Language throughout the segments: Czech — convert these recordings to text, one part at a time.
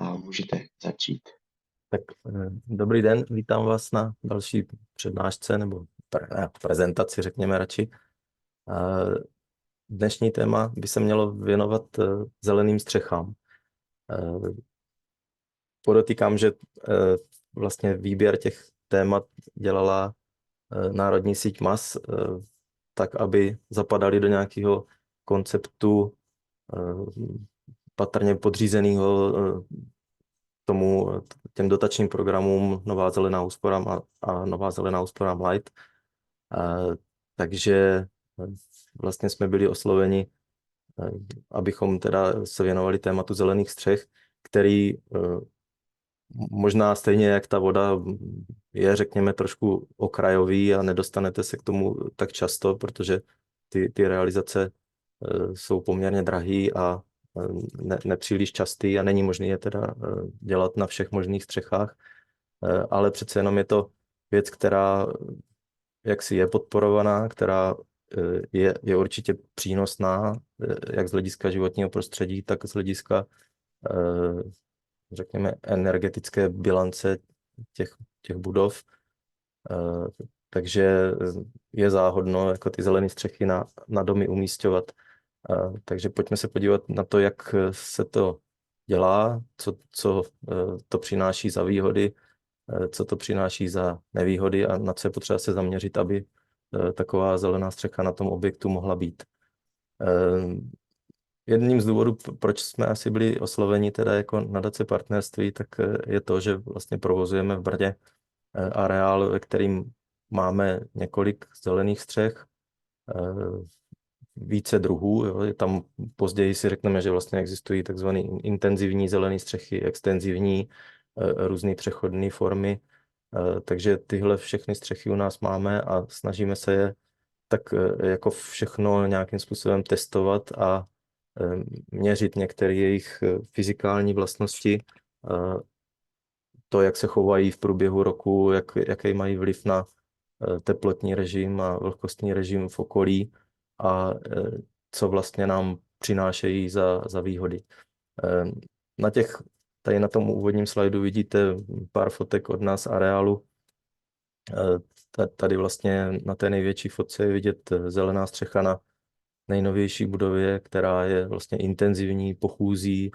a můžete začít. Tak dobrý den, vítám vás na další přednášce nebo prezentaci, řekněme radši. Dnešní téma by se mělo věnovat zeleným střechám. Podotýkám, že vlastně výběr těch témat dělala Národní síť MAS, tak aby zapadaly do nějakého konceptu patrně podřízeného těm dotačním programům Nová zelená úsporám a Nová zelená úsporám Light. Takže vlastně jsme byli osloveni, abychom teda se věnovali tématu zelených střech, který možná stejně jak ta voda je, řekněme, trošku okrajový a nedostanete se k tomu tak často, protože ty realizace jsou poměrně drahý a nepříliš častý a není možné je teda dělat na všech možných střechách, ale přece jenom je to věc, která jaksi je podporovaná, která je určitě přínosná, jak z hlediska životního prostředí, tak z hlediska, řekněme, energetické bilance těch budov. Takže je záhodno jako ty zelené střechy na domy umísťovat. Takže pojďme se podívat na to, jak se to dělá, co to přináší za výhody, co to přináší za nevýhody a na co je potřeba se zaměřit, aby taková zelená střecha na tom objektu mohla být. Jedním z důvodů, proč jsme asi byli osloveni teda jako nadace partnerství, tak je to, že vlastně provozujeme v Brně areál, ve kterým máme několik zelených střech, více druhů. Jo. Je tam později si řekneme, že vlastně existují takzvané intenzivní zelené střechy, extenzivní, různé přechodné formy. Takže tyhle všechny střechy u nás máme a snažíme se je tak jako všechno nějakým způsobem testovat a měřit některé jejich fyzikální vlastnosti, to, jak se chovají v průběhu roku, jaký mají vliv na teplotní režim a vlhkostní režim v okolí a co vlastně nám přinášejí za výhody. Tady na tom úvodním slajdu vidíte pár fotek od nás areálu. Tady vlastně na té největší fotce je vidět zelená střecha na nejnovější budově, která je vlastně intenzivní, pochůzí,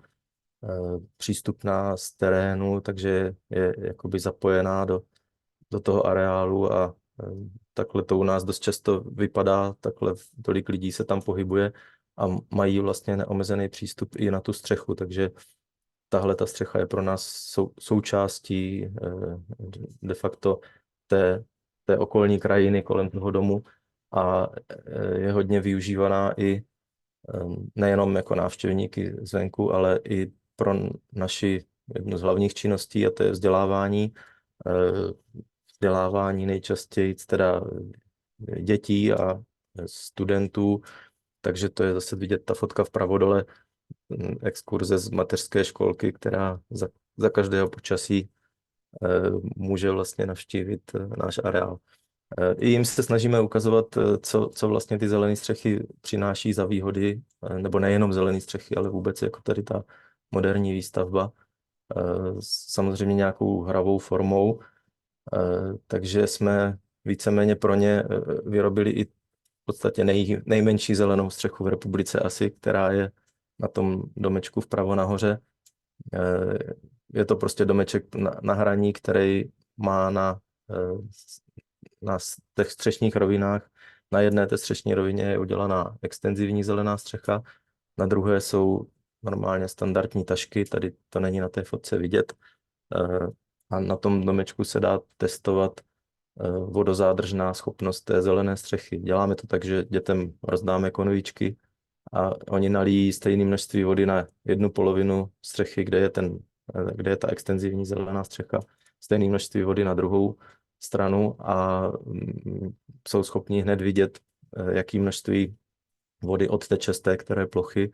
přístupná z terénu, takže je jakoby zapojená do toho areálu a takhle to u nás dost často vypadá, takhle tolik lidí se tam pohybuje a mají vlastně neomezený přístup i na tu střechu, takže tahle ta střecha je pro nás součástí de facto té okolní krajiny kolem toho domu a je hodně využívaná i nejenom jako návštěvníky zvenku, ale i pro naši jednu z hlavních činností, a to je vzdělávání. Vzdělávání nejčastěji teda dětí a studentů, takže to je zase vidět ta fotka vpravo dole, exkurze z mateřské školky, která za každého počasí může vlastně navštívit náš areál. I jim se snažíme ukazovat, co vlastně ty zelené střechy přináší za výhody, nebo nejenom zelené střechy, ale vůbec jako tady ta moderní výstavba, samozřejmě nějakou hravou formou, takže jsme víceméně pro ně vyrobili i v podstatě nejmenší zelenou střechu v republice asi, která je na tom domečku vpravo nahoře. Je to prostě domeček na hraní, který má na těch střešních rovinách. Na jedné té střešní rovině je udělaná extenzivní zelená střecha, na druhé jsou normálně standardní tašky, tady to není na té fotce vidět. A na tom domečku se dá testovat vodozádržná schopnost té zelené střechy. Děláme to tak, že dětem rozdáme konvíčky a oni nalijí stejné množství vody na jednu polovinu střechy, kde je ta extenzivní zelená střecha, stejné množství vody na druhou stranu a jsou schopni hned vidět, jaký množství vody odteče z té které plochy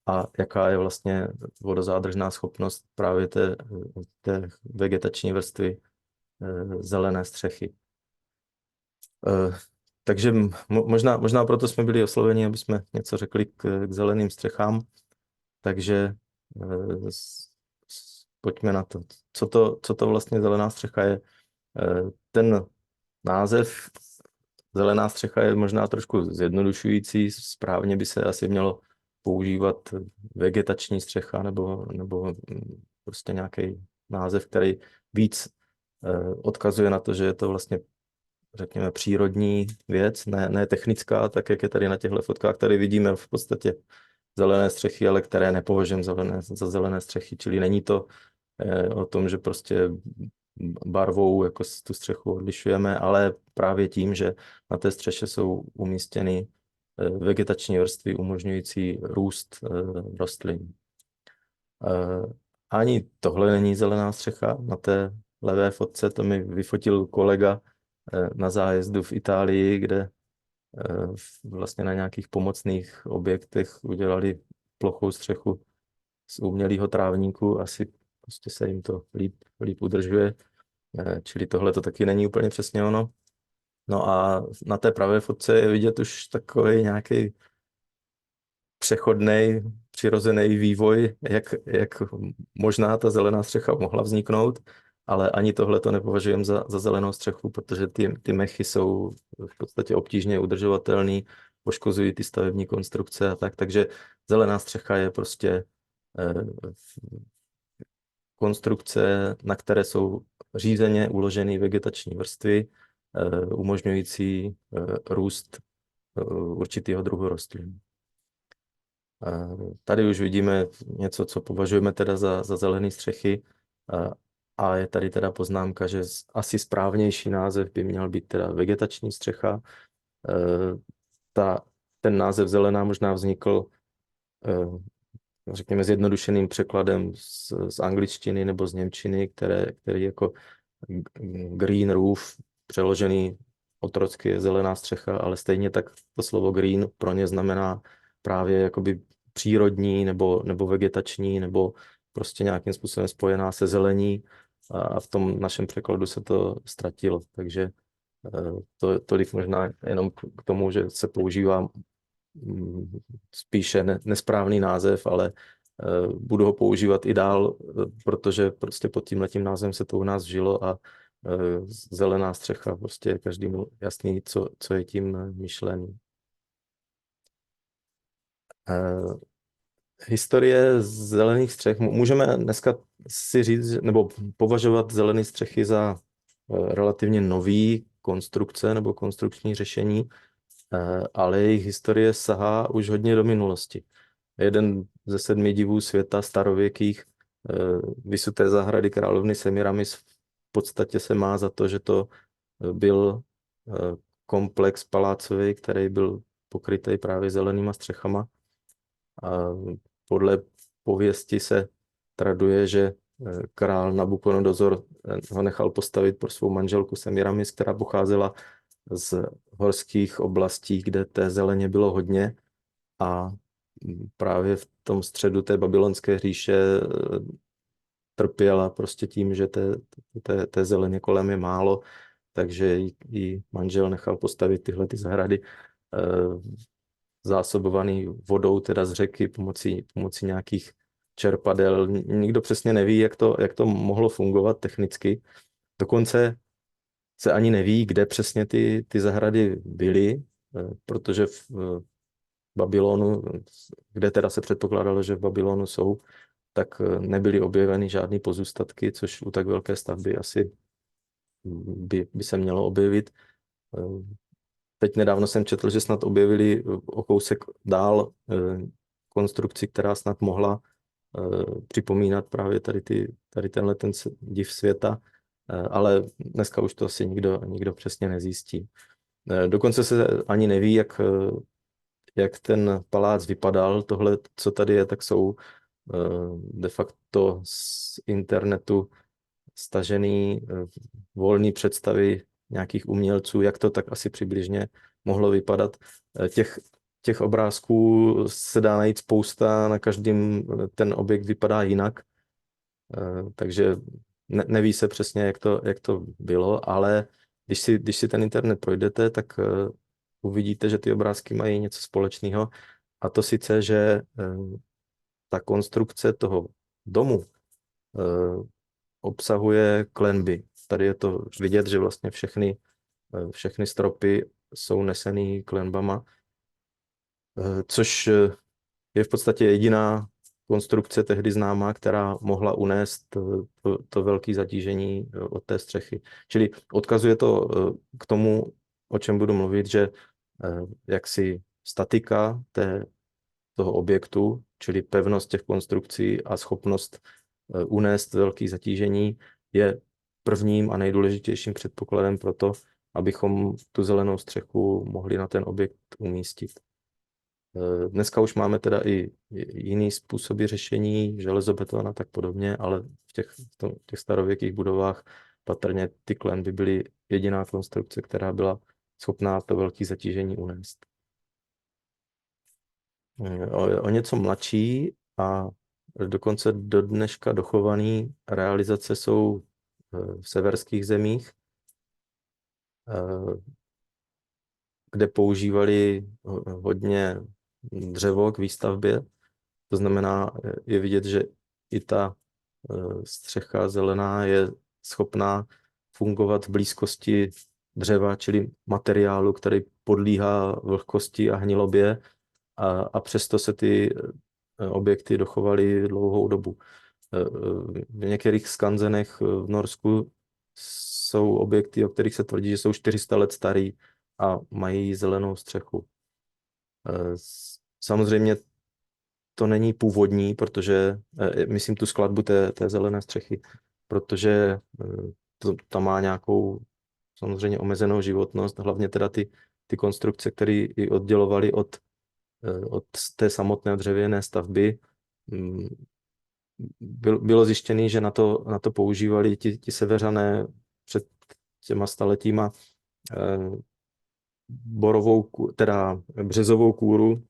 a jaká je vlastně vodozádržná schopnost právě té vegetační vrstvy zelené střechy. Takže možná proto jsme byli osloveni, aby jsme něco řekli k zeleným střechám. Takže pojďme na to. Co to vlastně zelená střecha je? Ten název zelená střecha je možná trošku zjednodušující, správně by se asi mělo používat vegetační střecha nebo prostě nějaký název, který víc odkazuje na to, že je to vlastně, řekněme, přírodní věc, ne technická, tak jak je tady na těchto fotkách. Tady vidíme v podstatě zelené střechy, ale které nepovažujeme za zelené střechy, čili není to o tom, že prostě barvou jako tu střechu odlišujeme, ale právě tím, že na té střeše jsou umístěny vegetační vrstvy umožňující růst rostlin. Ani tohle není zelená střecha. Na té levé fotce to mi vyfotil kolega na zájezdu v Itálii, kde vlastně na nějakých pomocných objektech udělali plochou střechu z umělého trávníku. Asi prostě se jim to líp udržuje. Čili tohle to taky není úplně přesně ono. No a na té pravé fotce je vidět už takový nějaký přechodný, přirozený vývoj, jak možná ta zelená střecha mohla vzniknout, ale ani tohle to nepovažujeme za zelenou střechu, protože ty mechy jsou v podstatě obtížně udržovatelné, poškozují ty stavební konstrukce a tak, takže zelená střecha je prostě konstrukce, na které jsou řízeně uloženy vegetační vrstvy, umožňující růst určitého druhu rostlin. Tady už vidíme něco, co považujeme teda za zelené střechy, a je tady teda poznámka, že asi správnější název by měl být teda vegetační střecha. Ten název zelená možná vznikl, řekněme, zjednodušeným překladem z angličtiny nebo z němčiny, který jako green roof, přeložený otrocky je zelená střecha, ale stejně tak to slovo green pro ně znamená právě jakoby přírodní nebo vegetační, nebo prostě nějakým způsobem spojená se zelení, a v tom našem překladu se to ztratilo. Takže tolik možná jenom k tomu, že se používá spíše nesprávný název, ale budu ho používat i dál, protože prostě pod tímhletím názvem se to u nás vžilo a zelená střecha, prostě je každému jasný, co je tím myšlený. Historie zelených střech. Můžeme dneska si říct, nebo považovat zelené střechy za relativně nový konstrukce nebo konstrukční řešení, ale jejich historie sahá už hodně do minulosti. Jeden ze 7 divů světa starověkých, Vysuté zahrady královny Semiramis, v podstatě se má za to, že to byl komplex palácový, který byl pokrytý právě zelenýma střechama. A podle pověsti se traduje, že král Nabukodonozor ho nechal postavit pro svou manželku Semiramis, která pocházela z horských oblastí, kde té zeleně bylo hodně, a právě v tom středu té babylonské říše trpěla prostě tím, že té zeleně kolem je málo, takže jí manžel nechal postavit tyhle ty zahrady zásobovaný vodou teda z řeky pomocí nějakých čerpadel. Nikdo přesně neví, jak to mohlo fungovat technicky. Dokonce se ani neví, kde přesně ty zahrady byly, protože v Babylonu, kde teda se předpokládalo, že v Babylonu jsou, tak nebyly objeveny žádné pozůstatky, což u tak velké stavby asi by se mělo objevit. Teď nedávno jsem četl, že snad objevili o kousek dál konstrukci, která snad mohla připomínat právě tady tenhle ten div světa, ale dneska už to asi nikdo přesně nezjistí. Dokonce se ani neví, jak ten palác vypadal. Tohle, co tady je, tak jsou de facto z internetu stažený volný představy nějakých umělců, jak to tak asi přibližně mohlo vypadat. Těch obrázků se dá najít spousta, na každém ten objekt vypadá jinak, takže neví se přesně, jak to bylo, ale když si ten internet projdete, tak uvidíte, že ty obrázky mají něco společného, a to sice, že ta konstrukce toho domu obsahuje klenby. Tady je to vidět, že vlastně všechny stropy jsou nesený klenbama, což je v podstatě jediná konstrukce tehdy známá, která mohla unést to velké zatížení od té střechy. Čili odkazuje to k tomu, o čem budu mluvit, že jaksi statika toho objektu, čili pevnost těch konstrukcí a schopnost unést velké zatížení, je prvním a nejdůležitějším předpokladem pro to, abychom tu zelenou střechu mohli na ten objekt umístit. Dneska už máme teda i jiný způsoby řešení, železobeton a tak podobně, ale v těch starověkých budovách patrně ty klenby byly jediná konstrukce, která byla schopná to velké zatížení unést. O něco mladší a dokonce do dneška dochované realizace jsou v severských zemích, kde používali hodně dřevo k výstavbě. To znamená, je vidět, že i ta střecha zelená je schopná fungovat v blízkosti dřeva, čili materiálu, který podléhá vlhkosti a hnilobě, a přesto se ty objekty dochovaly dlouhou dobu. V některých skanzenech v Norsku jsou objekty, o kterých se tvrdí, že jsou 400 let starý a mají zelenou střechu. Samozřejmě to není původní, protože, myslím tu skladbu té zelené střechy, protože ta má nějakou samozřejmě omezenou životnost, hlavně teda ty konstrukce, které ji oddělovaly od té samotné dřevěné stavby. Bylo zjištěné, že na to používali ti Seveřané před těma staletíma teda březovou kůru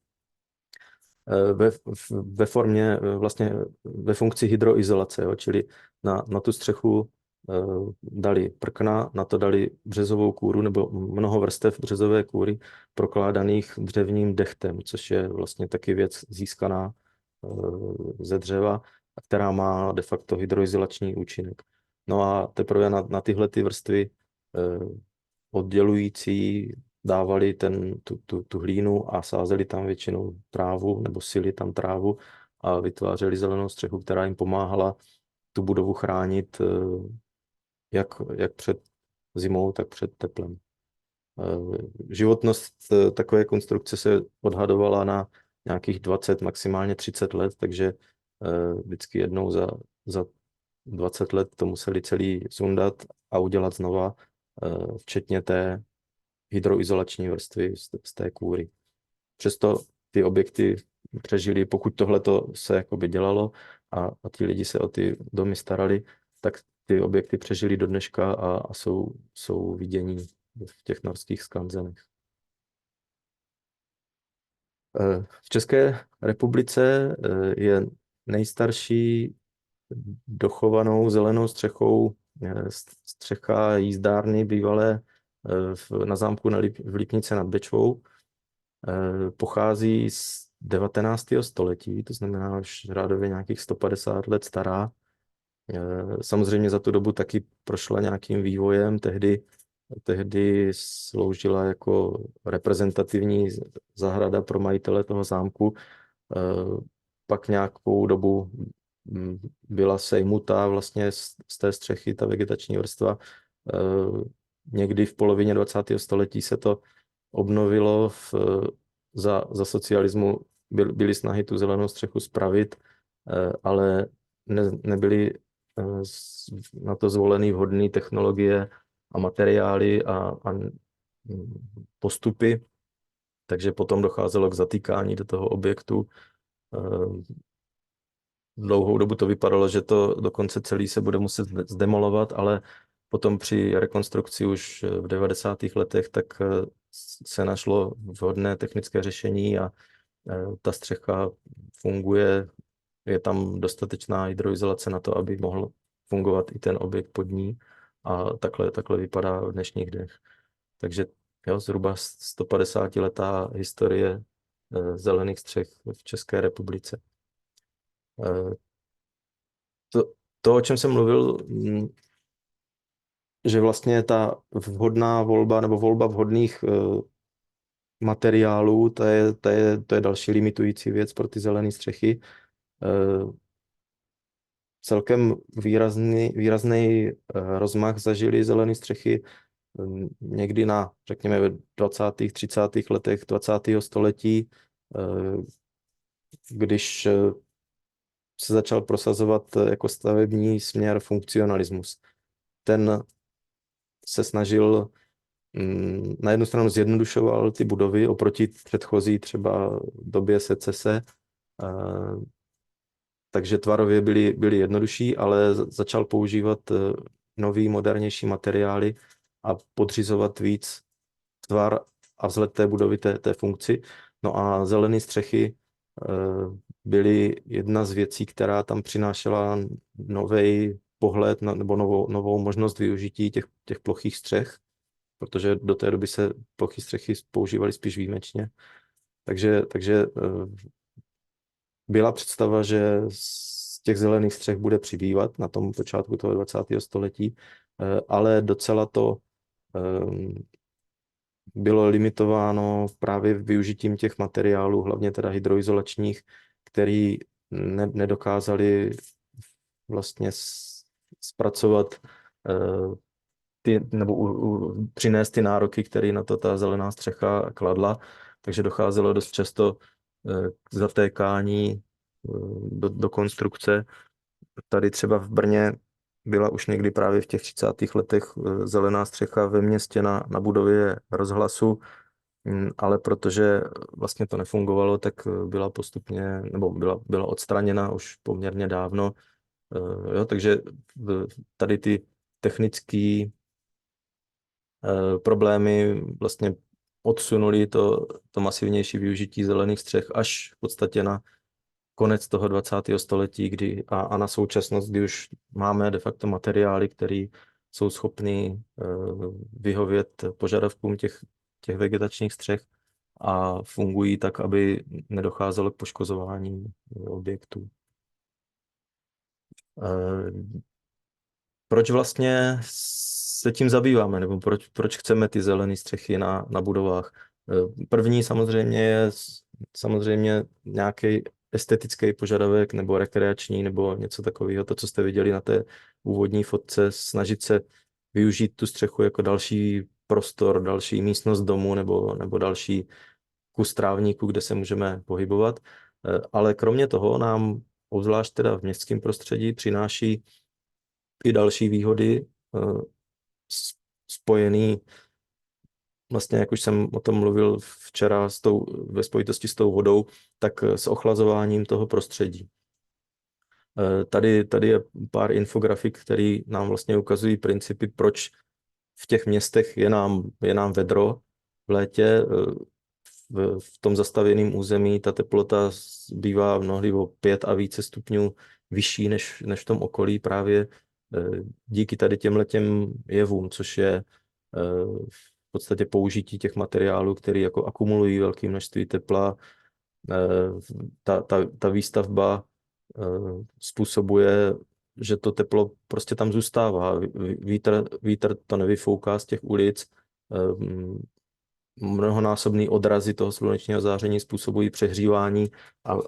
ve formě, vlastně ve funkci hydroizolace, jo? Čili na tu střechu dali prkna, na to dali březovou kůru nebo mnoho vrstev březové kůry prokládaných dřevním dechtem, což je vlastně taky věc získaná ze dřeva, která má de facto hydroizolační účinek. No a teprve na tyhle ty vrstvy oddělující dávali tu hlínu a sázeli tam většinou trávu nebo sili tam trávu a vytvářeli zelenou střechu, která jim pomáhala tu budovu chránit jak před zimou, tak před teplem. Životnost takové konstrukce se odhadovala na nějakých 20, maximálně 30 let, takže vždycky jednou za 20 let to museli celý sundat a udělat znova, včetně té hydroizolační vrstvy z té kůry. Přesto ty objekty přežili, pokud tohleto se jakoby dělalo a ti lidi se o ty domy starali, tak ty objekty přežili do dneška a jsou vidění v těch norských skanzenech. V České republice je nejstarší dochovanou zelenou střechou střecha jízdárny bývalé na zámku v Lipnice nad Bečvou. Pochází z 19. století, to znamená už řádově nějakých 150 let stará. Samozřejmě za tu dobu taky prošla nějakým vývojem. Tehdy sloužila jako reprezentativní zahrada pro majitele toho zámku. Pak nějakou dobu byla sejmutá vlastně z té střechy ta vegetační vrstva. Někdy v polovině 20. století se to obnovilo. Za socialismu byly snahy tu zelenou střechu spravit, ale nebyly na to zvolené vhodné technologie a materiály a postupy, takže potom docházelo k zatýkání do toho objektu. Dlouhou dobu to vypadalo, že to dokonce celý se bude muset zdemolovat, ale potom při rekonstrukci už v 90. letech tak se našlo vhodné technické řešení a ta střecha funguje, je tam dostatečná hydroizolace na to, aby mohl fungovat i ten objekt pod ní a takhle vypadá v dnešních dnech. Takže jo, zhruba 150letá historie zelených střech v České republice. To, o čem jsem mluvil, že vlastně ta vhodná volba nebo volba vhodných materiálů, to je další limitující věc pro ty zelené střechy. Celkem výrazný rozmach zažily zelené střechy někdy na, řekněme, ve 20. 30. letech 20. století, když se začal prosazovat jako stavební směr funkcionalismus. Ten se snažil, na jednu stranu zjednodušoval ty budovy oproti předchozí třeba době secese, takže tvarově byly jednodušší, ale začal používat nový, modernější materiály a podřizovat víc tvar a vzhled té budovy té funkci. No a zelené střechy byly jedna z věcí, která tam přinášela nový pohled nebo novou možnost využití těch plochých střech, protože do té doby se ploché střechy používaly spíš výjimečně. Takže byla představa, že z těch zelených střech bude přibývat na tom počátku toho 20. století, ale docela to bylo limitováno právě využitím těch materiálů, hlavně teda hydroizolačních, který nedokázali vlastně zpracovat nebo přinést ty nároky, které na to ta zelená střecha kladla, takže docházelo dost často k zatékání do konstrukce. Tady třeba v Brně byla už někdy právě v těch 30. letech zelená střecha ve městě na budově rozhlasu, ale protože vlastně to nefungovalo, tak byla postupně, nebo byla odstraněna už poměrně dávno. Jo, takže tady ty technické problémy vlastně odsunuli to masivnější využití zelených střech až v podstatě na konec toho 20. století, kdy a na současnost, kdy už máme de facto materiály, které jsou schopny vyhovět požadavkům těch vegetačních střech a fungují tak, aby nedocházelo k poškozování objektů. Proč vlastně se tím zabýváme, nebo proč chceme ty zelené střechy na budovách? První samozřejmě je nějaký estetický požadavek nebo rekreační nebo něco takového, to, co jste viděli na té úvodní fotce, snažit se využít tu střechu jako další prostor, další místnost domu nebo další kus trávníku, kde se můžeme pohybovat. Ale kromě toho nám, obzvlášť teda v městském prostředí, přináší i další výhody spojený, vlastně jak už jsem o tom mluvil včera ve spojitosti s tou vodou, tak s ochlazováním toho prostředí. Tady je pár infografik, které nám vlastně ukazují principy, proč v těch městech je nám vedro v létě. V tom zastavěném území ta teplota bývá mnohdy o 5 a více stupňů vyšší než v tom okolí právě díky tady těmhletěm jevům, což je v podstatě použití těch materiálů, které jako akumulují velké množství tepla. Ta výstavba způsobuje, že to teplo prostě tam zůstává. Vítr to nevyfouká z těch ulic. Mnohonásobný odrazy toho slunečního záření způsobují přehřívání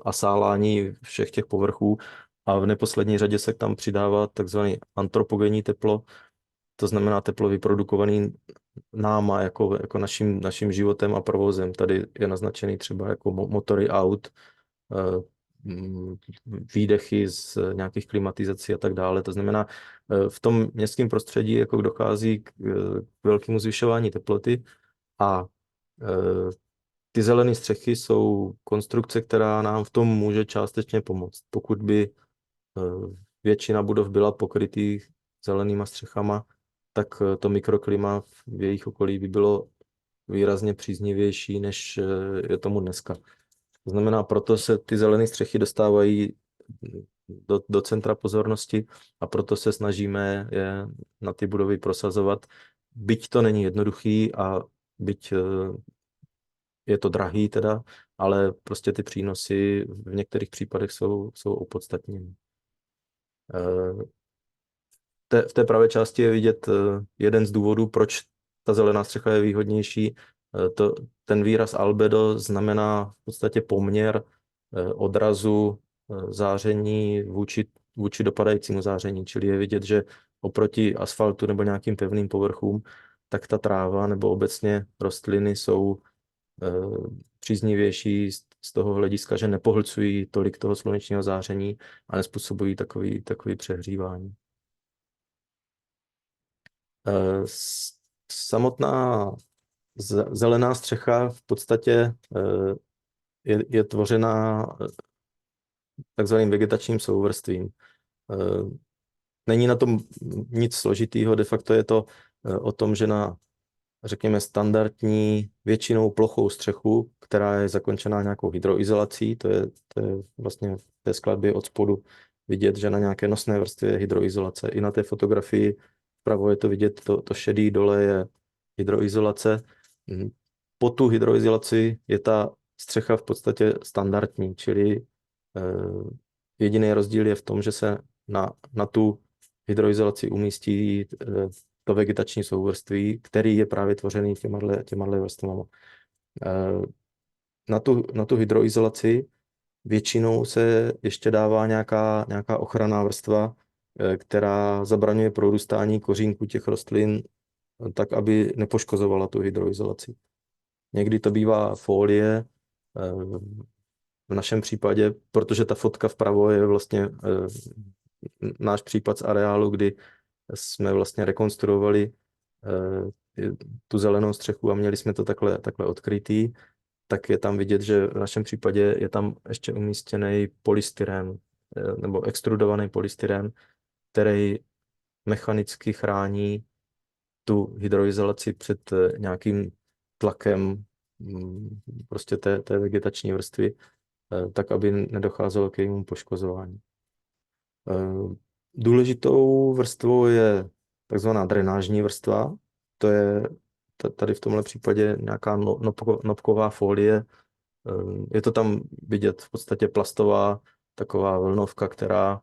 a sálání všech těch povrchů. A v neposlední řadě se tam přidává takzvané antropogenní teplo, to znamená teplo vyprodukované náma jako naším životem a provozem. Tady je naznačený třeba jako motory aut, výdechy z nějakých klimatizací a tak dále. To znamená, v tom městském prostředí jako dochází k velkému zvyšování teploty a ty zelené střechy jsou konstrukce, která nám v tom může částečně pomoct. Pokud by většina budov byla pokrytý zelenýma střechama, tak to mikroklima v jejich okolí by bylo výrazně příznivější, než je tomu dneska. To znamená, proto se ty zelené střechy dostávají do centra pozornosti a proto se snažíme je na ty budovy prosazovat. Byť to není jednoduchý a byť je to drahý teda, ale prostě ty přínosy v některých případech jsou opodstatněné. v té pravé části je vidět jeden z důvodů, proč ta zelená střecha je výhodnější. Ten výraz albedo znamená v podstatě poměr odrazu záření vůči dopadajícímu záření, čili je vidět, že oproti asfaltu nebo nějakým pevným povrchům, tak ta tráva nebo obecně rostliny jsou příznivější z toho hlediska, že nepohlcují tolik toho slunečního záření a nespůsobují takový přehřívání. Samotná zelená střecha v podstatě je tvořená takzvaným vegetačním souvrstvím. Není na tom nic složitýho, de facto je to o tom, že na, řekněme, standardní většinou plochou střechu, která je zakončená nějakou hydroizolací, to je vlastně v té skladbě od spodu vidět, že na nějaké nosné vrstvě je hydroizolace. I na té fotografii vpravo je to vidět, to šedý dole je hydroizolace. Po tu hydroizolaci je ta střecha v podstatě standardní, čili jediný rozdíl je v tom, že se na tu hydroizolaci umístí to vegetační souvrství, který je právě tvořený těma vrstvama. Na tu hydroizolaci většinou se ještě dává nějaká ochranná vrstva, která zabraňuje prorůstání kořínku těch rostlin tak, aby nepoškozovala tu hydroizolaci. Někdy to bývá folie, v našem případě, protože ta fotka vpravo je vlastně náš případ z areálu, kdy jsme vlastně rekonstruovali tu zelenou střechu a měli jsme to takhle odkrytý, tak je tam vidět, že v našem případě je tam ještě umístěný polystyren nebo extrudovaný polystyren, který mechanicky chrání tu hydroizolaci před nějakým tlakem prostě té vegetační vrstvy, tak aby nedocházelo k jejímu poškozování. Důležitou vrstvou je takzvaná drenážní vrstva. To je tady v tomhle případě nějaká nopková folie. Je to tam vidět v podstatě plastová taková vlnovka, která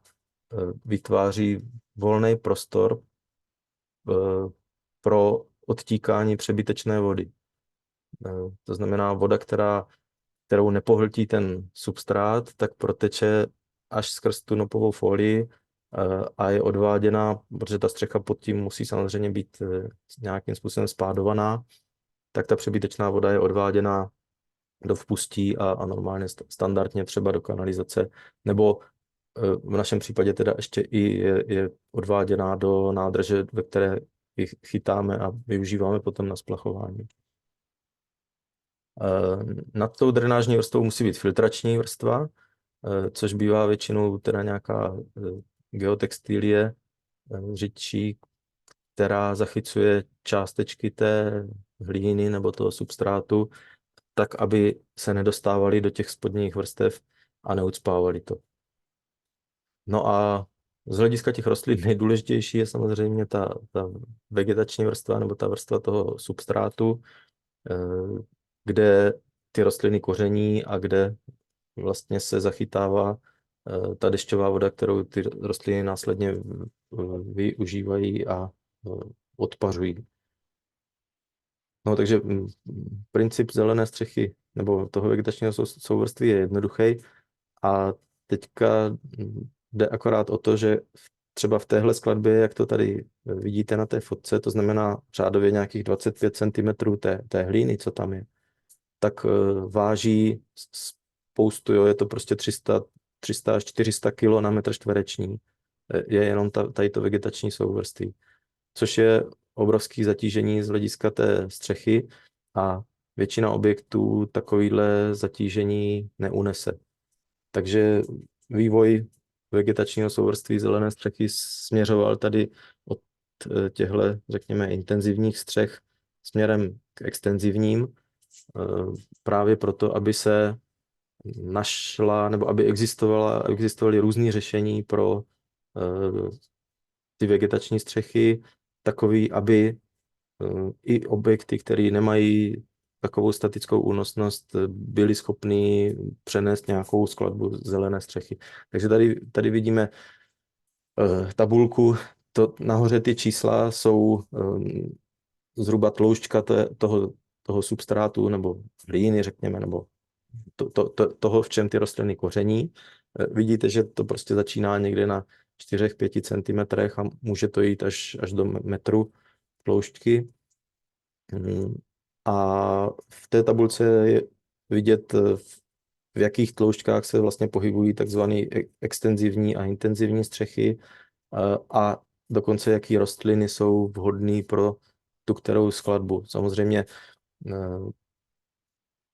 vytváří volný prostor pro odtíkání přebytečné vody. To znamená voda, kterou nepohltí ten substrát, tak proteče až skrz tu nopovou folii a je odváděna, protože ta střecha pod tím musí samozřejmě být nějakým způsobem spádovaná, tak ta přebytečná voda je odváděna do vpustí a normálně standardně třeba do kanalizace, nebo v našem případě teda ještě i je odváděná do nádrže, ve které ji chytáme a využíváme potom na splachování. Nad tou drenážní vrstvou musí být filtrační vrstva, což bývá většinou teda nějaká geotextilie řidčí, která zachycuje částečky té hlíny nebo toho substrátu, tak, aby se nedostávaly do těch spodních vrstev a neucpávaly to. No a z hlediska těch rostlin nejdůležitější je samozřejmě ta vegetační vrstva nebo ta vrstva toho substrátu, kde ty rostliny koření a kde vlastně se zachytává ta dešťová voda, kterou ty rostliny následně využívají a odpařují. No, takže princip zelené střechy nebo toho vegetačního souvrství je jednoduchý a teďka jde akorát o to, že třeba v téhle skladbě, jak to tady vidíte na té fotce, to znamená řádově nějakých 25 cm té hlíny, co tam je, tak váží spoustu, jo, je to prostě 300 až 400 kg na metr čtvereční. Je jenom tady to vegetační souvrství, což je obrovské zatížení z hlediska té střechy a většina objektů takovýhle zatížení neunese. Takže vývoj vegetačního souvrství zelené střechy směřoval tady od těchto, řekněme, intenzivních střech směrem k extenzivním, právě proto, aby se našla, nebo aby existovaly různé řešení pro ty vegetační střechy, takový, aby i objekty, které nemají takovou statickou únosnost, byly schopný přenést nějakou skladbu zelené střechy. Takže tady vidíme tabulku nahoře ty čísla jsou zhruba tloušťka toho substrátu nebo hlíny, řekněme, nebo toho, v čem ty rostliny koření. Vidíte, že to prostě začíná někde na 4-5 cm a může to jít až do metru tloušťky. A v té tabulce je vidět, v jakých tloušťkách se vlastně pohybují takzvané extenzivní a intenzivní střechy a dokonce jaký rostliny jsou vhodné pro tu kterou skladbu. Samozřejmě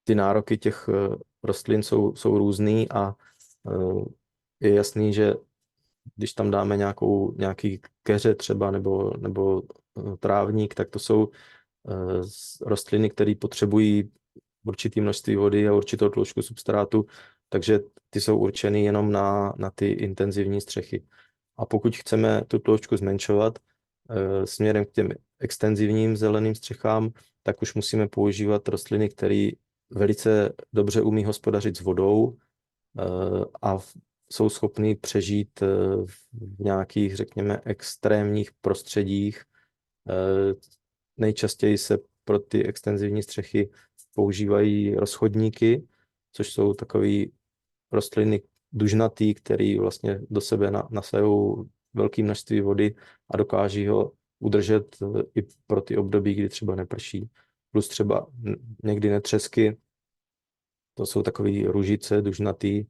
ty nároky těch rostlin jsou různý a je jasný, že když tam dáme nějaký keře třeba nebo trávník, tak to jsou rostliny, které potřebují určité množství vody a určitou tloušťku substrátu, takže ty jsou určeny jenom na ty intenzivní střechy. A pokud chceme tu tloušťku zmenšovat směrem k těm extenzivním zeleným střechám, tak už musíme používat rostliny, které velice dobře umí hospodařit s vodou a jsou schopný přežít v nějakých, řekněme, extrémních prostředích. Nejčastěji se pro ty extenzivní střechy používají rozchodníky, což jsou takové rostliny dužnatý, které vlastně do sebe nasajou velké množství vody a dokáží ho udržet i pro ty období, kdy třeba neprší. Plus třeba někdy netřesky, to jsou takové růžice dužnatý,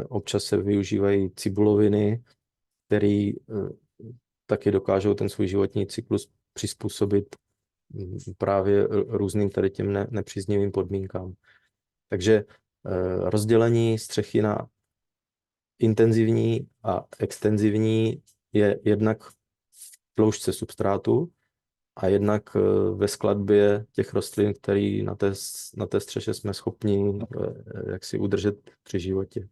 občas se využívají cibuloviny, které taky dokážou ten svůj životní cyklus přizpůsobit právě různým tady těm nepříznivým podmínkám. Takže rozdělení střechy na intenzivní a extenzivní je jednak v tloušťce substrátu a jednak ve skladbě těch rostlin, které na té střeše jsme schopni jak si udržet při životě.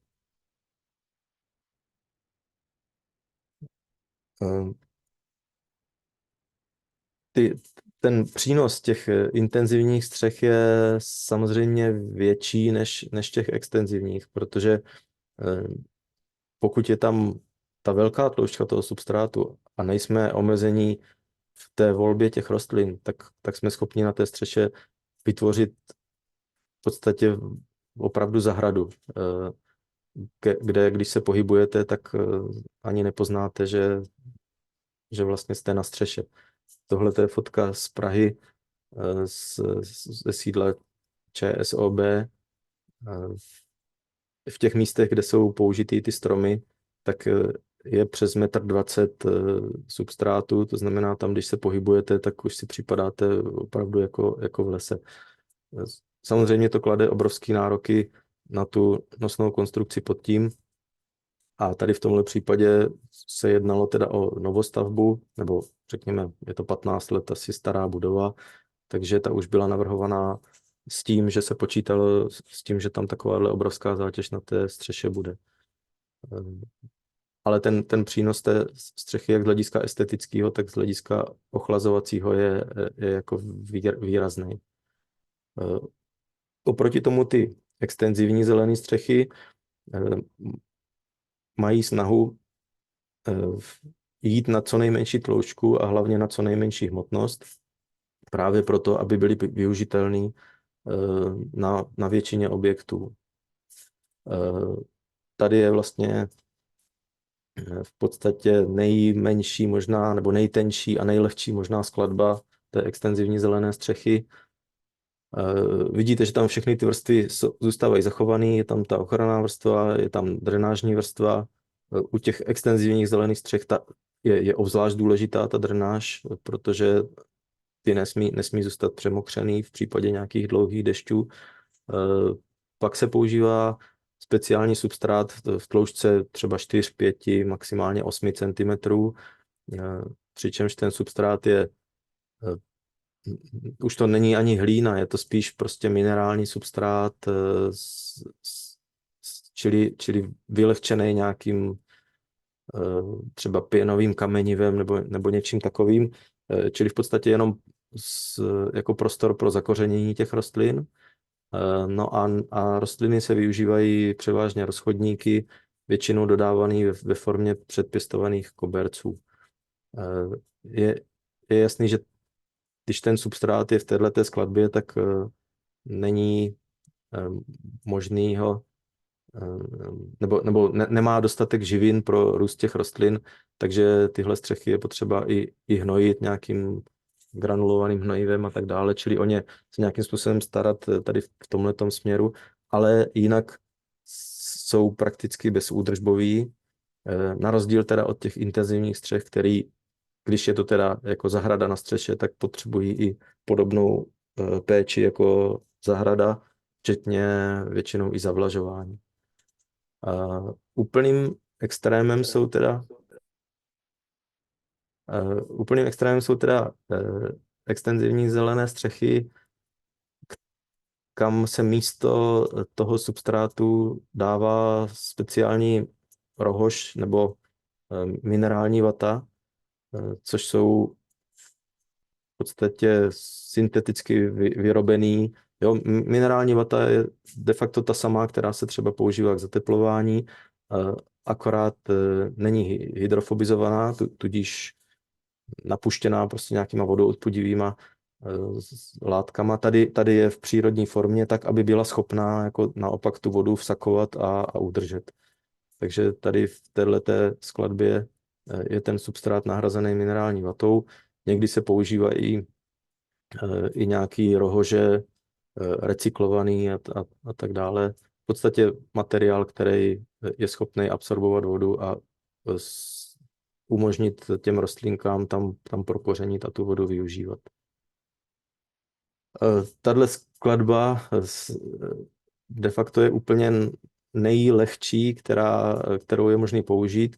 Ten přínos těch intenzivních střech je samozřejmě větší než těch extenzivních, protože pokud je tam ta velká tloušťka toho substrátu a nejsme omezení v té volbě těch rostlin, tak jsme schopni na té střeše vytvořit v podstatě opravdu zahradu, kde když se pohybujete, tak ani nepoznáte, že vlastně jste na střeše. Tohle je fotka z Prahy, ze sídla ČSOB. V těch místech, kde jsou použitý ty stromy, tak je přes 1,20 m substrátu, to znamená tam, když se pohybujete, tak už si připadáte opravdu jako v lese. Samozřejmě to klade obrovský nároky na tu nosnou konstrukci pod tím. A tady v tomhle případě se jednalo teda o novostavbu, nebo řekněme, je to 15 let asi stará budova, takže ta už byla navrhovaná s tím, že se počítalo s tím, že tam takováhle obrovská zátěž na té střeše bude. Ale ten přínos té střechy, jak z hlediska estetického, tak z hlediska ochlazovacího je jako výrazný. Oproti tomu ty extenzivní zelené střechy mají snahu jít na co nejmenší tloušťku a hlavně na co nejmenší hmotnost, právě proto, aby byly využitelný na většině objektů. Tady je vlastně v podstatě nejmenší možná, nebo nejtenčí a nejlehčí možná skladba té extenzivní zelené střechy. Vidíte, že tam všechny ty vrstvy zůstávají zachované, je tam ta ochranná vrstva, je tam drenážní vrstva. U těch extenzivních zelených střech je obzvlášť důležitá ta drenáž, protože ty nesmí zůstat přemokřený v případě nějakých dlouhých dešťů. Pak se používá speciální substrát v tloušťce třeba 4, 5, maximálně 8 cm, přičemž ten substrát je už to není ani hlína, je to spíš prostě minerální substrát, čili vylehčený nějakým třeba pěnovým kamenivem nebo něčím takovým, čili v podstatě jenom jako prostor pro zakořenění těch rostlin. No a rostliny se využívají převážně rozchodníky, většinou dodávaný ve formě předpěstovaných koberců. Je, je jasný, že když ten substrát je v této skladbě, tak není možný ho, nebo nemá dostatek živin pro růst těch rostlin, takže tyhle střechy je potřeba i hnojit nějakým granulovaným hnojivem a tak dále, čili o ně se nějakým způsobem starat tady v tomhletom směru, ale jinak jsou prakticky bezúdržbový, na rozdíl teda od těch intenzivních střech, který, když je to teda jako zahrada na střeše, tak potřebují i podobnou péči jako zahrada, včetně většinou i zavlažování. Úplným extrémem jsou teda extenzivní zelené střechy, kam se místo toho substrátu dává speciální rohož nebo minerální vata, což jsou v podstatě synteticky vyrobený. Jo, minerální vata je de facto ta samá, která se třeba používá k zateplování, akorát není hydrofobizovaná, tudíž napuštěná prostě nějakýma vodoodpudivýma látkama. Tady je v přírodní formě tak, aby byla schopná jako naopak tu vodu vsakovat a udržet. Takže tady v této skladbě je ten substrát nahrazený minerální vatou. Někdy se používá i nějaký rohože recyklovaný a tak dále. V podstatě materiál, který je schopný absorbovat vodu a umožnit těm rostlinkám tam prokořenit a tu vodu využívat. Tahle skladba de facto je úplně nejlehčí, kterou je možné použít.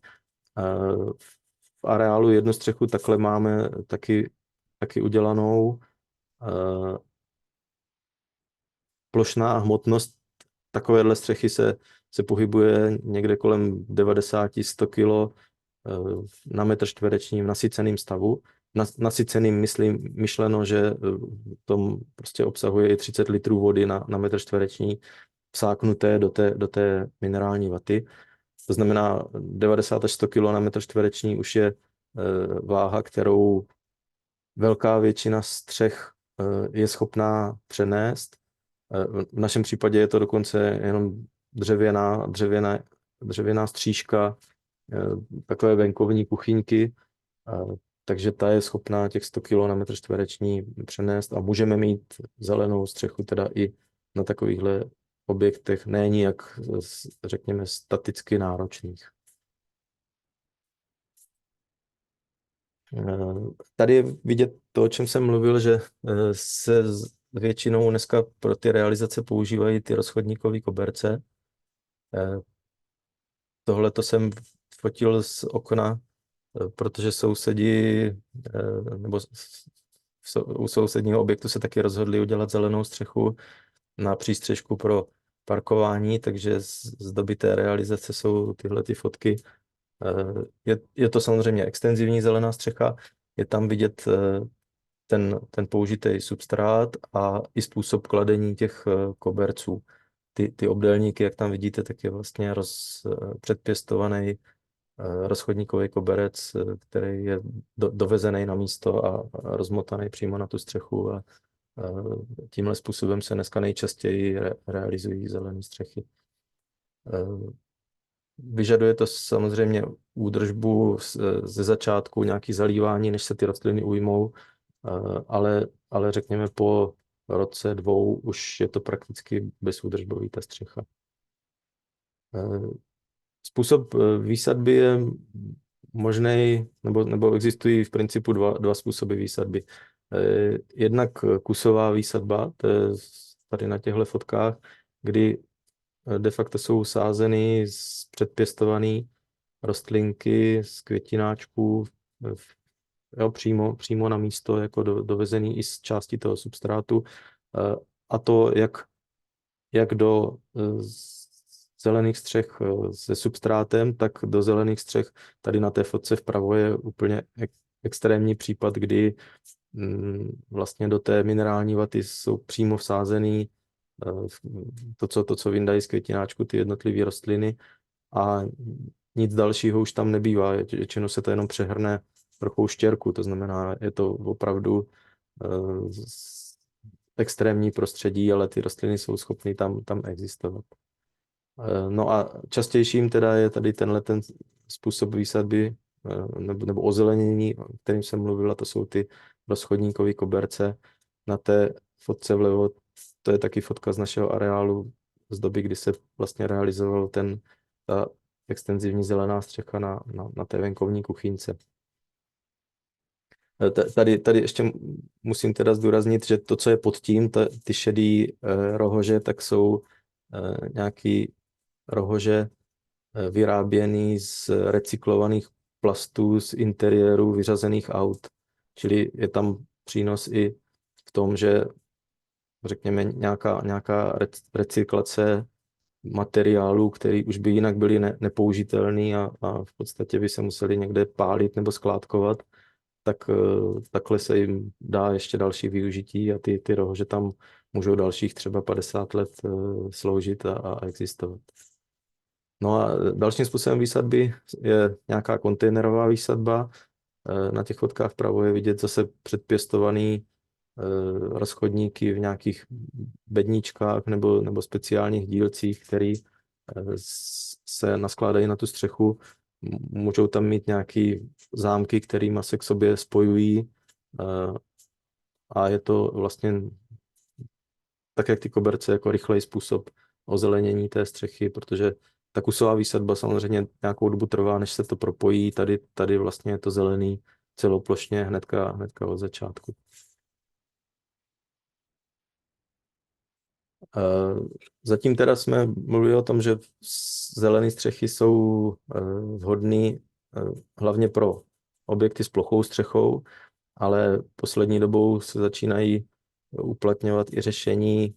V areálu jednu střechu takhle máme taky udělanou. Plošná hmotnost takovéhle střechy se pohybuje někde kolem 90-100 kg na metr čtvereční v nasyceném stavu. Nasyceným myšleno, že tom prostě obsahuje i 30 litrů vody na metr čtvereční vsáknuté do té minerální vaty. To znamená 90 až 100 kg na metr čtvereční už je váha, kterou velká většina střech je schopná přenést. V našem případě je to dokonce jenom dřevěná stříška, takové venkovní kuchyňky, takže ta je schopná těch 100 kg na metr čtvereční přenést a můžeme mít zelenou střechu teda i na takovýchhle objektech, ne nijak, řekněme, staticky náročných. Tady je vidět to, o čem jsem mluvil, že se většinou dneska pro ty realizace používají ty rozchodníkové koberce. Tohle to jsem fotil z okna, protože sousedi nebo u sousedního objektu se taky rozhodli udělat zelenou střechu na přístřešku pro parkování, takže z doby té realizace jsou tyhle ty fotky. Je to samozřejmě extenzivní zelená střecha, je tam vidět ten použitý substrát a i způsob kladení těch koberců. Ty obdélníky, jak tam vidíte, tak je vlastně předpěstovaný rozchodníkový koberec, který je dovezený na místo a rozmotaný přímo na tu střechu a tímhle způsobem se dneska nejčastěji realizují zelené střechy. Vyžaduje to samozřejmě údržbu ze začátku, nějaké zalívání, než se ty rostliny ujmou, ale řekněme po roce, 2 už je to prakticky bezúdržbový ta střecha. Způsob výsadby je možný, nebo existují v principu dva způsoby výsadby. Jednak kusová výsadba, to je tady na těchto fotkách, kdy de facto jsou sázeny předpěstované rostlinky z květináčků přímo na místo, jako dovezený i z části toho substrátu. A to jak do zelených střech se substrátem, tak do zelených střech. Tady na té fotce vpravo je úplně extrémní případ, kdy vlastně do té minerální vaty jsou přímo vsázený to, co vyndají z květináčku, ty jednotlivé rostliny a nic dalšího už tam nebývá. Většinou se to jenom přehrne trochu štěrku, to znamená, je to opravdu extrémní prostředí, ale ty rostliny jsou schopny tam existovat. No a častějším teda je tady ten způsob výsadby nebo ozelenění, o kterým jsem mluvila, to jsou ty rozchodníkové koberce. Na té fotce vlevo, to je taky fotka z našeho areálu z doby, kdy se vlastně realizoval ta extenzivní zelená střecha na té venkovní kuchyňce. Tady ještě musím teda zdůraznit, že to, co je pod tím, ty šedý rohože, tak jsou nějaký rohože vyráběný z recyklovaných plastů z interiéru vyřazených aut. Čili je tam přínos i v tom, že řekněme nějaká recyklace materiálů, který už by jinak byly nepoužitelný a v podstatě by se museli někde pálit nebo skládkovat, tak takhle se jim dá ještě další využití a ty rohože tam můžou dalších třeba 50 let sloužit a existovat. No a dalším způsobem výsadby je nějaká kontejnerová výsadba. Na těch fotkách vpravo je vidět zase předpěstovaný rozchodníky v nějakých bedničkách nebo speciálních dílcích, které se naskládají na tu střechu. Můžou tam mít nějaké zámky, kterými se k sobě spojují a je to vlastně tak, jak ty koberce, jako rychlej způsob ozelenění té střechy, protože ta kusová výsadba samozřejmě nějakou dobu trvá, než se to propojí. Tady vlastně je to zelený celoplošně hnedka od začátku. Zatím teda jsme mluvili o tom, že zelené střechy jsou vhodné hlavně pro objekty s plochou střechou, ale poslední dobou se začínají uplatňovat i řešení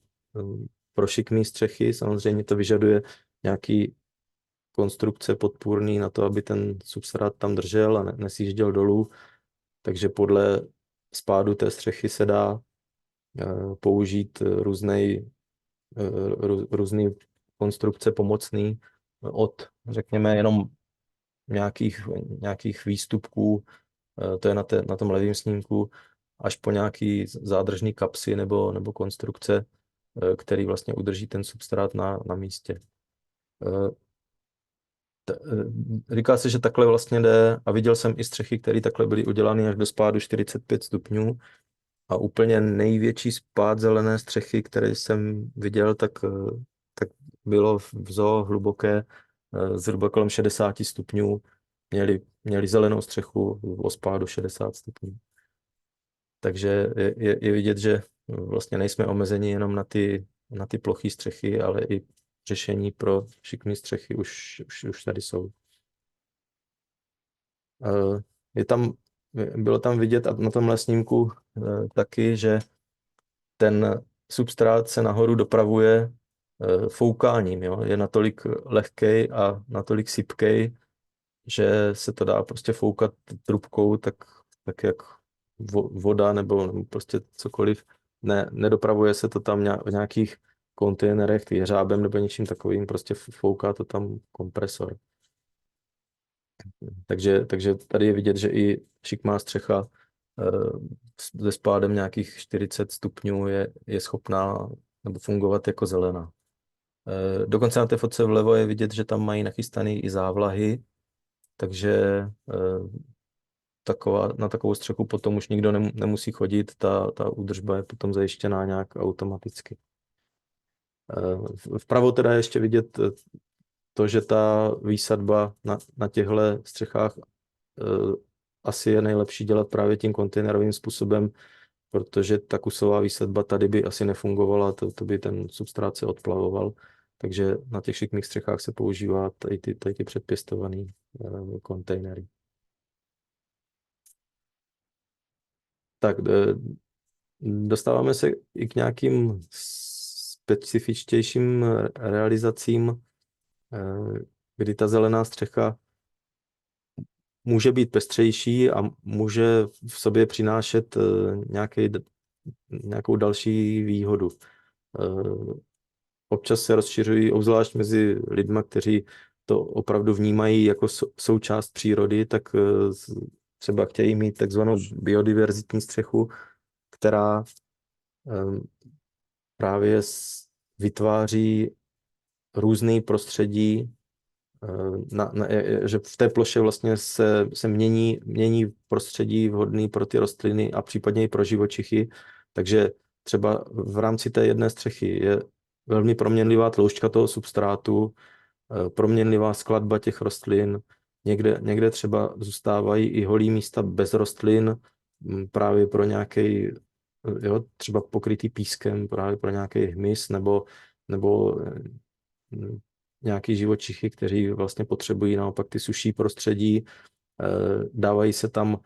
pro šikmé střechy. Samozřejmě to vyžaduje nějaký konstrukce podpůrný na to, aby ten substrát tam držel a nesjížděl dolů. Takže podle spádu té střechy se dá použít různé konstrukce pomocný od, řekněme, jenom nějakých výstupků, to je na tom levém snímku, až po nějaký zádržný kapsy nebo konstrukce, který vlastně udrží ten substrát na místě. Říká se, že takhle vlastně jde, a viděl jsem i střechy, které takhle byly udělány až do spádu 45 stupňů. A úplně největší spád zelené střechy, který jsem viděl, tak bylo v zoo hluboké, zhruba kolem 60 stupňů. Měli zelenou střechu o spádu 60 stupňů. Takže je vidět, že vlastně nejsme omezeni jenom na ty ploché střechy, ale i řešení pro šikmé střechy už tady jsou. Bylo tam vidět a na tomhle snímku taky, že ten substrát se nahoru dopravuje foukáním. Jo? Je natolik lehkej a natolik sypkej, že se to dá prostě foukat trubkou, tak jak voda nebo prostě cokoliv. Nedopravuje se to tam v nějakých kontejnerech, jeřábem nebo něčím takovým, prostě fouká to tam kompresor. Takže tady je vidět, že i šikmá střecha se spádem nějakých 40 stupňů je schopná nebo fungovat jako zelená. Dokonce na té fotce vlevo je vidět, že tam mají nachystané i závlahy, takže na takovou střechu potom už nikdo nemusí chodit, ta údržba je potom zajištěná nějak automaticky. Vpravo teda ještě vidět to, že ta výsadba na těchto střechách asi je nejlepší dělat právě tím kontejnerovým způsobem, protože ta kusová výsadba tady by asi nefungovala, to by ten substrát se odplavoval, takže na těch šikmých střechách se používá tady ty předpěstované kontejnery. Tak dostáváme se i k nějakým specifičtějším realizacím, kdy ta zelená střecha může být pestřejší a může v sobě přinášet nějakou další výhodu. Občas se rozšiřují, obzvlášť mezi lidmi, kteří to opravdu vnímají jako součást přírody, tak třeba chtějí mít takzvanou biodiverzitní střechu, která právě vytváří různý prostředí, že v té ploše vlastně se mění prostředí vhodný pro ty rostliny a případně i pro živočichy. Takže třeba v rámci té jedné střechy je velmi proměnlivá tloušťka toho substrátu, proměnlivá skladba těch rostlin. Někde třeba zůstávají i holí místa bez rostlin, právě pro nějaký, třeba pokrytý pískem, právě pro nějaký hmyz nebo nějaký živočichy, kteří vlastně potřebují naopak ty suší prostředí. Dávají se tam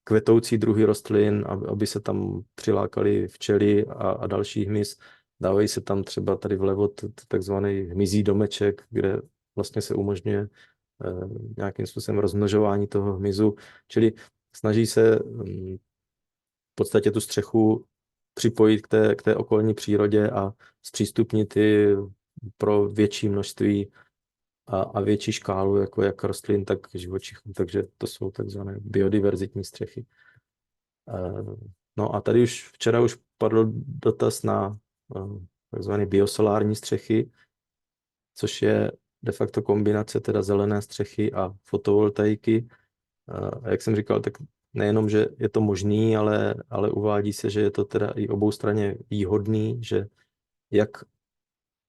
kvetoucí druhy rostlin, aby se tam přilákaly včely a další hmyz. Dávají se tam třeba tady vlevo takzvaný hmyzí domeček, kde vlastně se umožňuje nějakým způsobem rozmnožování toho hmyzu. Čili snaží se v podstatě tu střechu připojit k té okolní přírodě a zpřístupnit ji pro větší množství a větší škálu jako jak rostlin, tak živočichů. Takže to jsou takzvané biodiverzitní střechy. No a tady včera už padl dotaz na takzvané biosolární střechy, což je de facto kombinace teda zelené střechy a fotovoltaiky. A jak jsem říkal, tak nejenom, že je to možný, ale uvádí se, že je to teda i oboustranně výhodný, že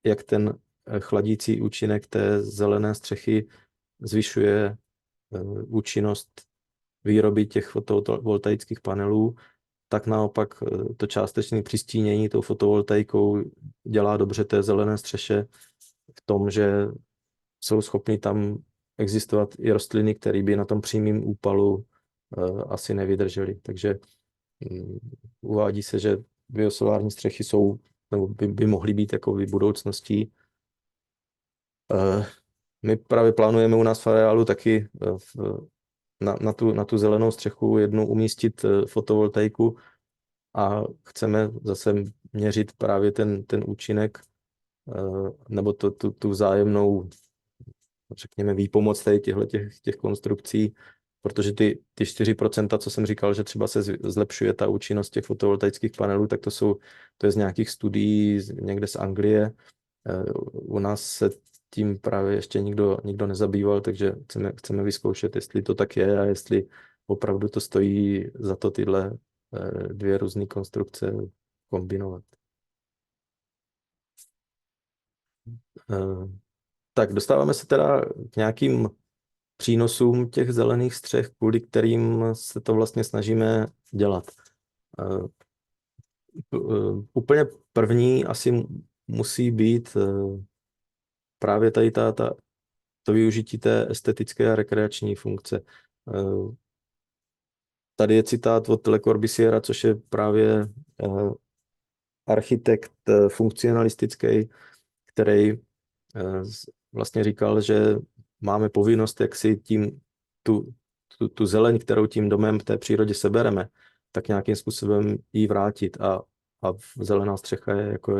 jak ten chladící účinek té zelené střechy zvyšuje účinnost výroby těch fotovoltaických panelů, tak naopak to částečné přistínění tou fotovoltaikou dělá dobře té zelené střeše v tom, že jsou schopny tam existovat i rostliny, které by na tom přímém úpalu asi nevydržely. Takže uvádí se, že biosolární střechy jsou, nebo by mohly být jako budoucností. My právě plánujeme u nás v areálu taky na tu zelenou střechu jednu umístit fotovoltaiku a chceme zase měřit právě ten účinek nebo tu vzájemnou, řekněme, výpomoc tady těch konstrukcí, protože ty 4%, co jsem říkal, že třeba se zlepšuje ta účinnost těch fotovoltaických panelů, tak to je z nějakých studií někde z Anglie. U nás se tím právě ještě nikdo nezabýval, takže chceme vyzkoušet, jestli to tak je a jestli opravdu to stojí za to tyhle dvě různé konstrukce kombinovat. Tak dostáváme se teda k nějakým přínosům těch zelených střech, kvůli kterým se to vlastně snažíme dělat. Úplně první asi musí být právě tady to využití té estetické a rekreační funkce. Tady je citát od Le Corbusiera, což je právě architekt funkcionalistický, který vlastně říkal, že máme povinnost, jak si tu zeleň, kterou tím domem v té přírodě sebereme, tak nějakým způsobem jí vrátit a zelená střecha je jako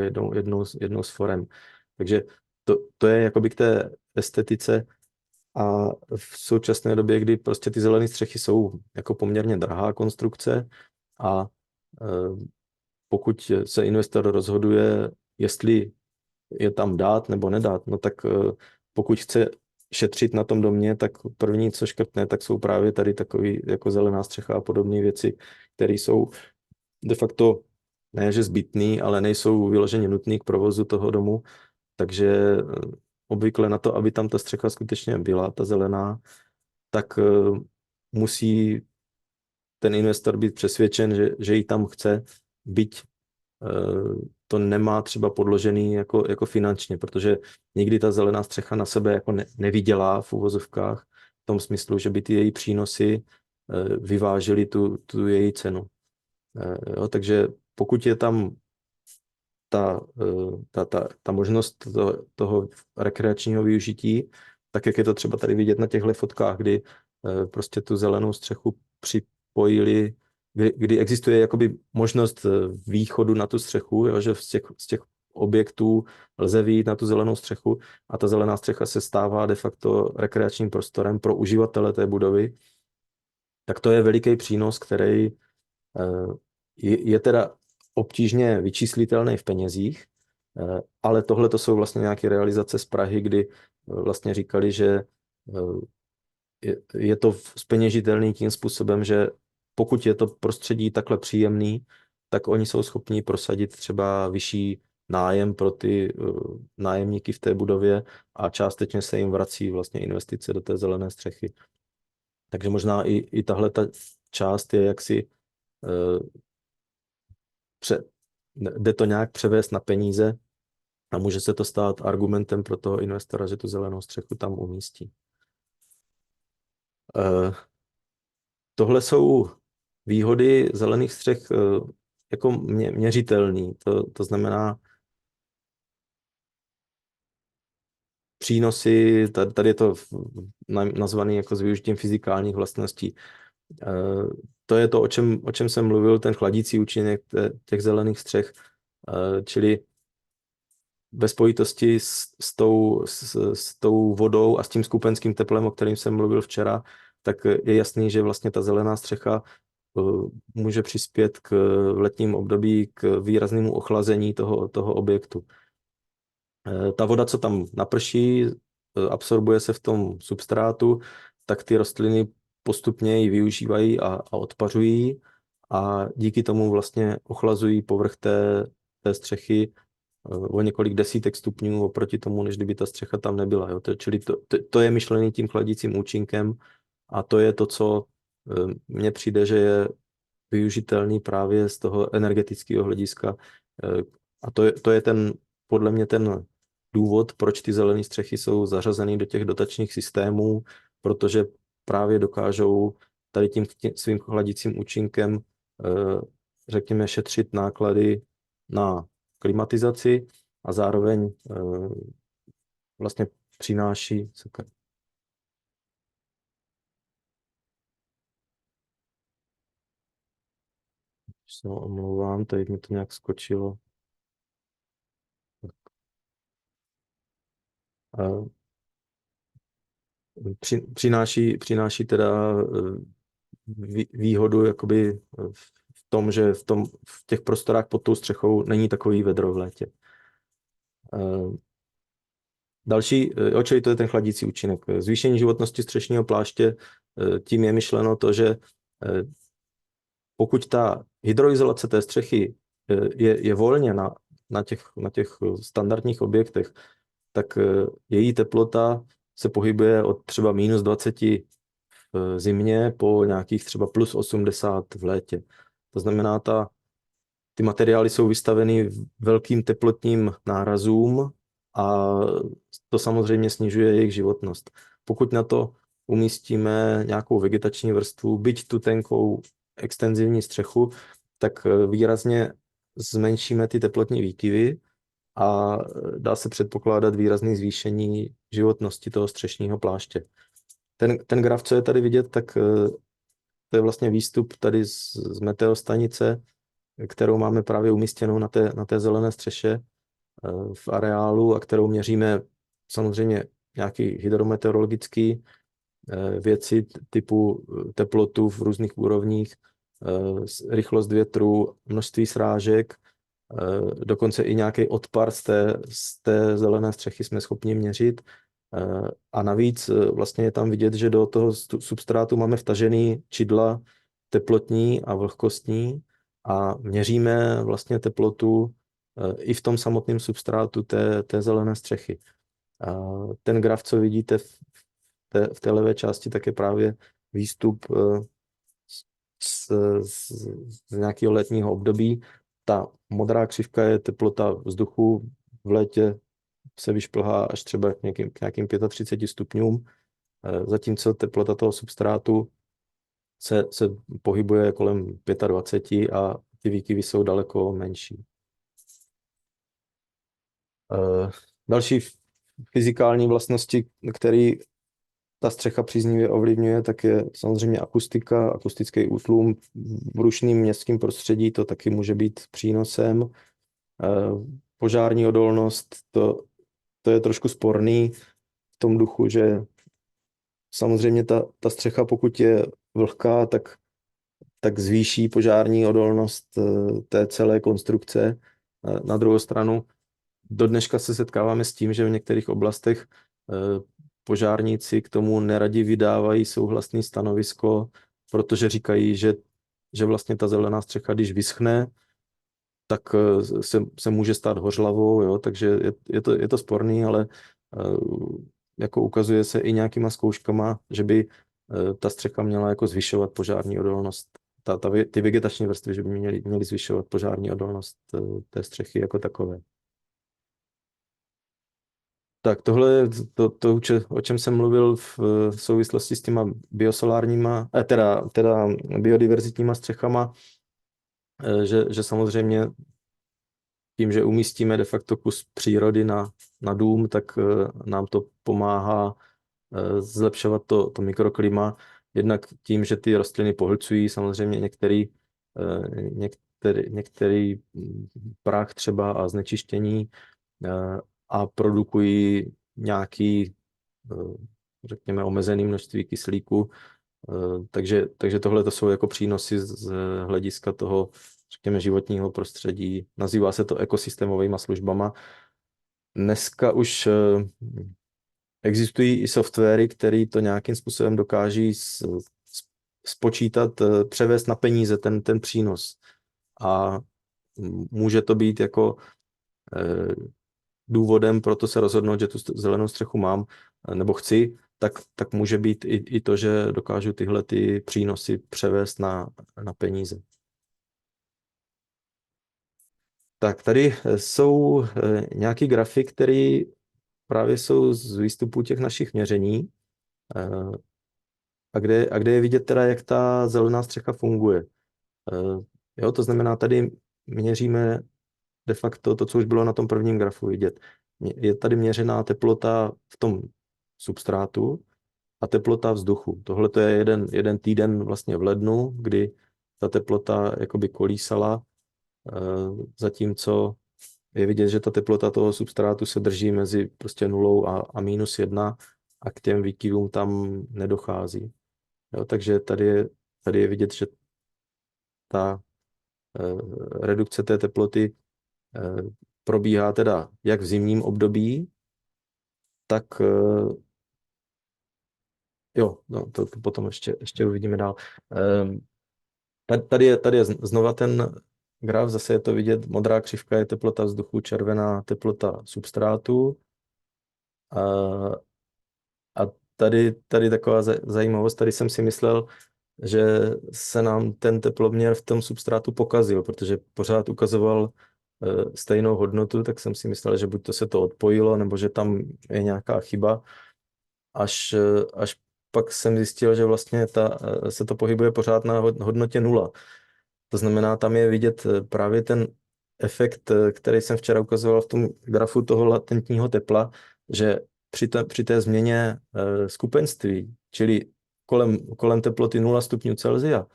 jednou z forem. Takže to je jakoby k té estetice a v současné době, kdy prostě ty zelené střechy jsou jako poměrně drahá konstrukce a pokud se investor rozhoduje, jestli je tam dát nebo nedat, no tak pokud chce šetřit na tom domě, tak první, co škrtne, tak jsou právě tady takový jako zelená střecha a podobné věci, které jsou de facto ne, že zbytný, ale nejsou vyloženě nutný k provozu toho domu, takže obvykle na to, aby tam ta střecha skutečně byla, ta zelená, tak musí ten investor být přesvědčen, že ji tam chce, byť to nemá třeba podložený jako finančně, protože nikdy ta zelená střecha na sebe jako nevydělá v uvozovkách, v tom smyslu, že by ty její přínosy vyvážily tu její cenu. Jo, takže pokud je tam ta možnost toho rekreačního využití, tak jak je to třeba tady vidět na těchto fotkách, kdy prostě tu zelenou střechu připojili, kdy existuje jakoby možnost východu na tu střechu, jo, že z těch objektů lze vyjít na tu zelenou střechu a ta zelená střecha se stává de facto rekreačním prostorem pro uživatele té budovy. tak to je veliký přínos, který je teda obtížně vyčíslitelný v penězích, ale tohle to jsou vlastně nějaké realizace z Prahy, kdy vlastně říkali, že je to zpeněžitelný tím způsobem, že pokud je to prostředí takhle příjemný, tak oni jsou schopni prosadit třeba vyšší nájem pro ty nájemníky v té budově a částečně se jim vrací vlastně investice do té zelené střechy. Takže možná i tahle ta část je jaksi jde to nějak převést na peníze a může se to stát argumentem pro toho investora, že tu zelenou střechu tam umístí. Tohle jsou výhody zelených střech jako měřitelný. To znamená přínosy, tady je to nazvaný jako s využitím fyzikálních vlastností. To je to, o čem jsem mluvil, ten chladící účinek těch zelených střech, čili ve spojitosti s tou vodou a s tím skupenským teplem, o kterým jsem mluvil včera, tak je jasný, že vlastně ta zelená střecha může přispět v letním období k výraznému ochlazení toho objektu. Ta voda, co tam naprší, absorbuje se v tom substrátu, tak ty rostliny postupně ji využívají a odpařují a díky tomu vlastně ochlazují povrch té střechy o několik desítek stupňů oproti tomu, než kdyby ta střecha tam nebyla. Jo? Čili to je myšlený tím chladícím účinkem a to je to, co mně přijde, že je využitelný právě z toho energetického hlediska. A to je podle mě ten důvod, proč ty zelené střechy jsou zařazeny do těch dotačních systémů, protože právě dokážou tady tím svým chladicím účinkem, řekněme, šetřit náklady na klimatizaci a zároveň vlastně přináší. Se omlouvám, tady mi to nějak skočilo. Přináší teda výhodu jakoby v tom, že v těch prostorách pod tou střechou není takový vedro v létě. Další, čili to je ten chladící účinek. Zvýšení životnosti střešního pláště, tím je myšleno to, že pokud ta hydroizolace té střechy je volně na těch standardních objektech, tak její teplota se pohybuje od třeba -20 v zimě po nějakých třeba +80 v létě. To znamená, ty materiály jsou vystaveny velkým teplotním nárazům a to samozřejmě snižuje jejich životnost. Pokud na to umístíme nějakou vegetační vrstvu, byť tu tenkou extenzivní střechu, tak výrazně zmenšíme ty teplotní výkyvy a dá se předpokládat výrazné zvýšení životnosti toho střešního pláště. Ten graf, co je tady vidět, tak to je vlastně výstup tady z meteostanice, kterou máme právě umístěnou na té zelené střeše v areálu a kterou měříme samozřejmě nějaký hydrometeorologický věci typu teplotu v různých úrovních, rychlost větru, množství srážek, dokonce i nějaký odpar z té zelené střechy jsme schopni měřit. A navíc vlastně je tam vidět, že do toho substrátu máme vtažený čidla teplotní a vlhkostní a měříme vlastně teplotu i v tom samotném substrátu té zelené střechy. A ten graf, co vidíte v té levé části, tak je právě výstup z nějakého letního období. Ta modrá křivka je teplota vzduchu v létě se vyšplhá až třeba k nějakým 35 stupňům, zatímco teplota toho substrátu se pohybuje kolem 25 a ty výkyvy jsou daleko menší. Další fyzikální vlastnosti, které ta střecha příznivě ovlivňuje, tak je samozřejmě akustika, akustický útlum. V rušném městském prostředí to taky může být přínosem. Požární odolnost, to je trošku sporný v tom duchu, že samozřejmě ta střecha, pokud je vlhká, tak zvýší požární odolnost té celé konstrukce. Na druhou stranu, do dneška se setkáváme s tím, že v některých oblastech požárníci k tomu neradi vydávají souhlasné stanovisko, protože říkají, že vlastně ta zelená střecha, když vyschne, tak se může stát hořlavou, jo? Takže je to sporný, ale jako ukazuje se i nějakýma zkouškama, že by ta střecha měla jako zvyšovat požární odolnost. Ty vegetační vrstvy, že by měly zvyšovat požární odolnost té střechy jako takové. Tak tohle je to, o čem jsem mluvil v souvislosti s těma biosolárníma, teda biodiverzitníma střechama, že samozřejmě tím, že umístíme de facto kus přírody na dům, tak nám to pomáhá zlepšovat to mikroklima. Jednak tím, že ty rostliny pohlcují samozřejmě některý prach třeba a znečištění a produkují nějaký, řekněme, omezený množství kyslíku. Takže tohle to jsou jako přínosy z hlediska toho, řekněme, životního prostředí. Nazývá se to ekosystémovými službama. Dneska už existují i softwary, které to nějakým způsobem dokáží spočítat, převést na peníze ten přínos. A může to být jako důvodem pro to se rozhodnout, že tu zelenou střechu mám nebo chci, tak může být i to, že dokážu tyhle ty přínosy převést na peníze. Tak tady jsou nějaký grafy, které právě jsou z výstupu těch našich měření a kde je vidět teda, jak ta zelená střecha funguje. Jo, to znamená, tady měříme de facto to, co už bylo na tom prvním grafu vidět. Je tady měřená teplota v tom substrátu a teplota vzduchu. Tohle to je jeden týden vlastně v lednu, kdy ta teplota jakoby kolísala, zatímco je vidět, že ta teplota toho substrátu se drží mezi prostě 0 a -1 a k těm výkyvům tam nedochází. Jo, takže tady je vidět, že ta redukce té teploty probíhá teda jak v zimním období, tak jo, no, to potom ještě uvidíme dál. Tady je znova ten graf, zase je to vidět, modrá křivka je teplota vzduchu, červená teplota substrátu. A tady taková zajímavost, tady jsem si myslel, že se nám ten teploměr v tom substrátu pokazil, protože pořád ukazoval stejnou hodnotu, tak jsem si myslel, že buď to se to odpojilo, nebo že tam je nějaká chyba, až pak jsem zjistil, že vlastně se to pohybuje pořád na hodnotě 0. To znamená, tam je vidět právě ten efekt, který jsem včera ukazoval v tom grafu toho latentního tepla, že při té změně skupenství, čili kolem teploty 0 stupňů Celsia,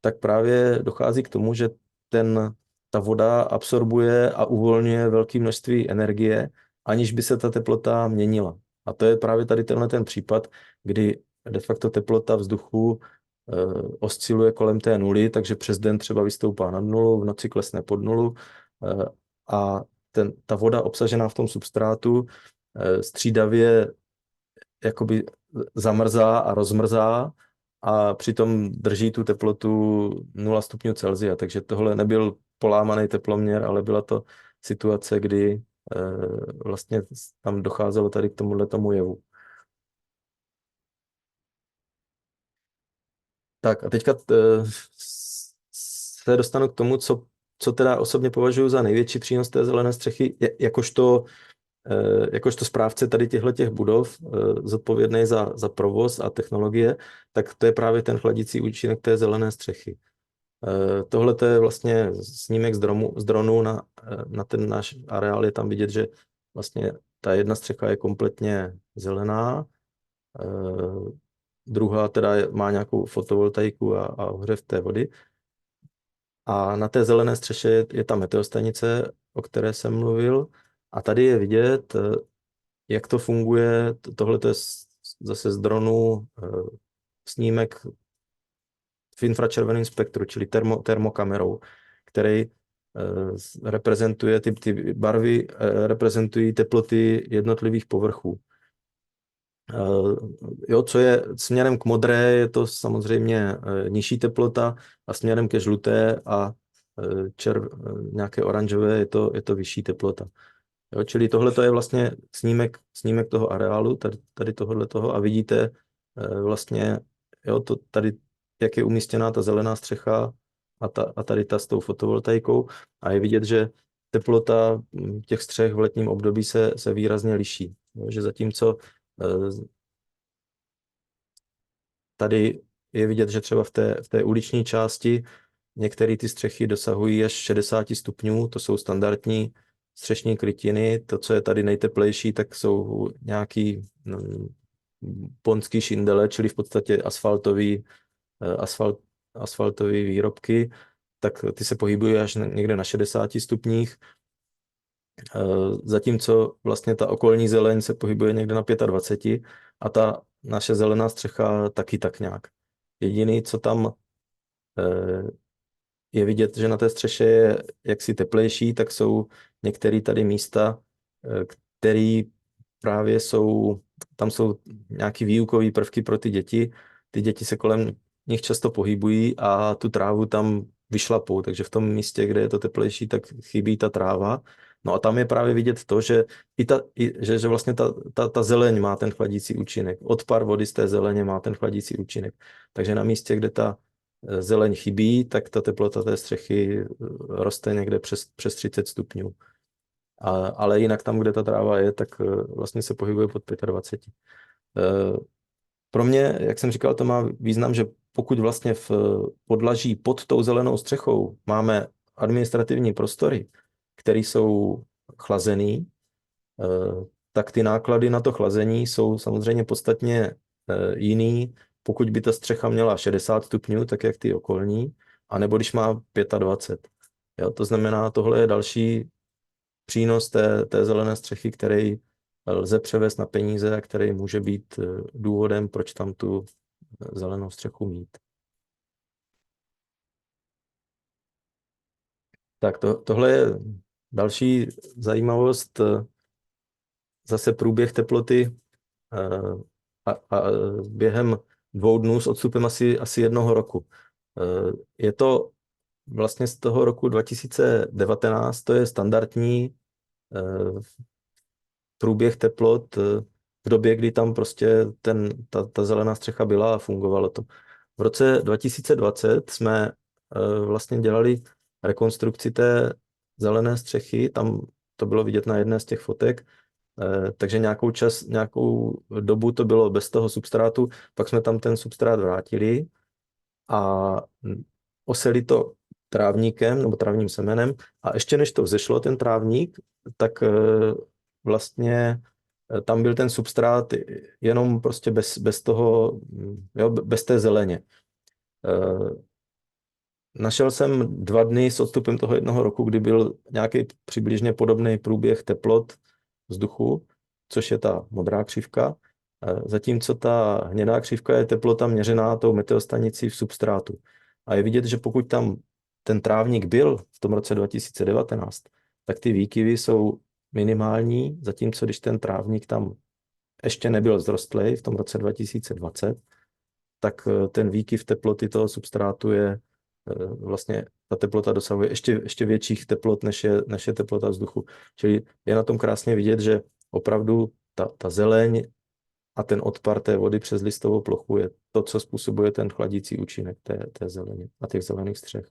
tak právě dochází k tomu, že ta voda absorbuje a uvolňuje velké množství energie, aniž by se ta teplota měnila. A to je právě tady ten případ, kdy de facto teplota vzduchu osciluje kolem té 0, takže přes den třeba vystoupá nad 0, v noci klesne pod 0 a ta voda obsažená v tom substrátu střídavě jakoby zamrzá a rozmrzá a přitom drží tu teplotu 0 stupňů Celsia. Takže tohle nebyl polámaný teploměr, ale byla to situace, kdy vlastně tam docházelo tady k tomu jevu. Tak a teďka se dostanu k tomu, co teda osobně považuji za největší přínos té zelené střechy, jakožto správce tady těch budov, zodpovědný za provoz a technologie, tak to je právě ten chladicí účinek té zelené střechy. Tohle to je vlastně snímek z dronu na ten náš areál, je tam vidět, že vlastně ta jedna střecha je kompletně zelená, druhá teda má nějakou fotovoltaiku a ohřev té vody. A na té zelené střeše je ta meteostanice, o které jsem mluvil. A tady je vidět, jak to funguje. Tohle je zase z dronu snímek v infračerveném spektru, čili termokamerou, který reprezentuje, ty barvy reprezentují teploty jednotlivých povrchů. Jo, co je směrem k modré, je to samozřejmě nižší teplota a směrem ke žluté a nějaké oranžové je to vyšší teplota. Jo, čili tohle je vlastně snímek toho areálu, tady tohoto a vidíte vlastně, jo, tady, jak je umístěná ta zelená střecha a tady ta s tou fotovoltaikou a je vidět, že teplota těch střech v letním období se výrazně liší. Jo, že zatímco tady je vidět, že třeba v té uliční části některé ty střechy dosahují až 60 stupňů, to jsou standardní střešní krytiny. To, co je tady nejteplejší, tak jsou nějaký ponský šindele, čili v podstatě asfaltový výrobky, tak ty se pohybují až někde na 60 stupních, zatímco vlastně ta okolní zeleň se pohybuje někde na 25 a ta naše zelená střecha taky tak nějak. Jediný, co tam je vidět, že na té střeše je jaksi teplejší, tak jsou některé tady místa, které právě tam jsou nějaký výukové prvky pro ty děti. Ty děti se kolem nich často pohybují a tu trávu tam vyšlapou, takže v tom místě, kde je to teplejší, tak chybí ta tráva. No a tam je právě vidět to, že že vlastně ta zeleň má ten chladící účinek. Odpar vody z té zeleně má ten chladící účinek. Takže na místě, kde ta zeleň chybí, tak ta teplota té střechy roste někde přes 30 stupňů. Ale jinak tam, kde ta tráva je, tak vlastně se pohybuje pod 25. Pro mě, jak jsem říkal, to má význam, že pokud vlastně v podlaží pod tou zelenou střechou máme administrativní prostory, které jsou chlazený, tak ty náklady na to chlazení jsou samozřejmě podstatně jiný, pokud by ta střecha měla 60 stupňů, tak jak ty okolní, anebo když má 25. Jo, to znamená, tohle je další přínos té zelené střechy, který lze převést na peníze a který může být důvodem, proč tam tu zelenou střechu mít. Tak tohle je další zajímavost, zase průběh teploty a během 2 dnů s odstupem asi 1 roku. Je to vlastně z toho roku 2019, to je standardní průběh teplot v době, kdy tam prostě ta zelená střecha byla a fungovalo to. V roce 2020 jsme vlastně dělali rekonstrukci té zelené střechy, tam to bylo vidět na jedné z těch fotek, takže nějakou dobu to bylo bez toho substrátu, pak jsme tam ten substrát vrátili a oseli to trávníkem nebo trávním semenem a ještě než to vzešlo ten trávník, tak vlastně tam byl ten substrát jenom prostě bez toho, jo, bez té zeleně. Našel jsem 2 dny s odstupem toho 1 roku, kdy byl nějaký přibližně podobný průběh teplot vzduchu, což je ta modrá křivka, zatímco ta hnědá křivka je teplota měřená tou meteostanicí v substrátu. A je vidět, že pokud tam ten trávník byl v tom roce 2019, tak ty výkyvy jsou minimální, zatímco když ten trávník tam ještě nebyl vzrostlej v tom roce 2020, tak ten výkyv teploty toho substrátu je vlastně, ta teplota dosahuje ještě větších teplot, než je teplota vzduchu. Čili je na tom krásně vidět, že opravdu ta zeleň a ten odpar té vody přes listovou plochu je to, co způsobuje ten chladící účinek té zeleně a těch zelených střech.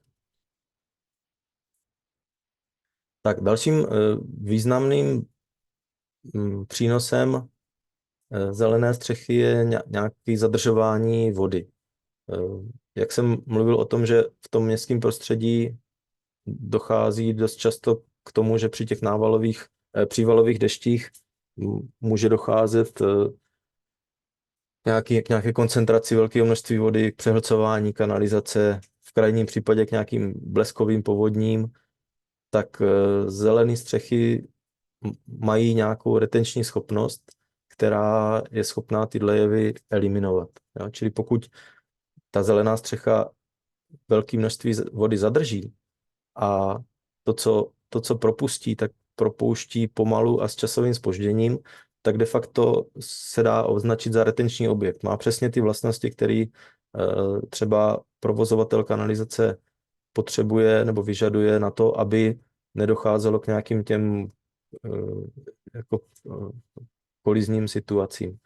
Tak dalším významným přínosem zelené střechy je nějaké zadržování vody. Jak jsem mluvil o tom, že v tom městském prostředí dochází dost často k tomu, že při těch přívalových deštích může docházet k nějaké koncentraci velkého množství vody, k přehlcování kanalizace, v krajním případě k nějakým bleskovým povodním, tak zelené střechy mají nějakou retenční schopnost, která je schopná tyhle jevy eliminovat. Jo? Čili pokud ta zelená střecha velké množství vody zadrží a to, co propustí, tak propouští pomalu a s časovým zpožděním, tak de facto se dá označit za retenční objekt. Má přesně ty vlastnosti, které třeba provozovatel kanalizace potřebuje nebo vyžaduje na to, aby nedocházelo k nějakým těm jako kolizním situacím.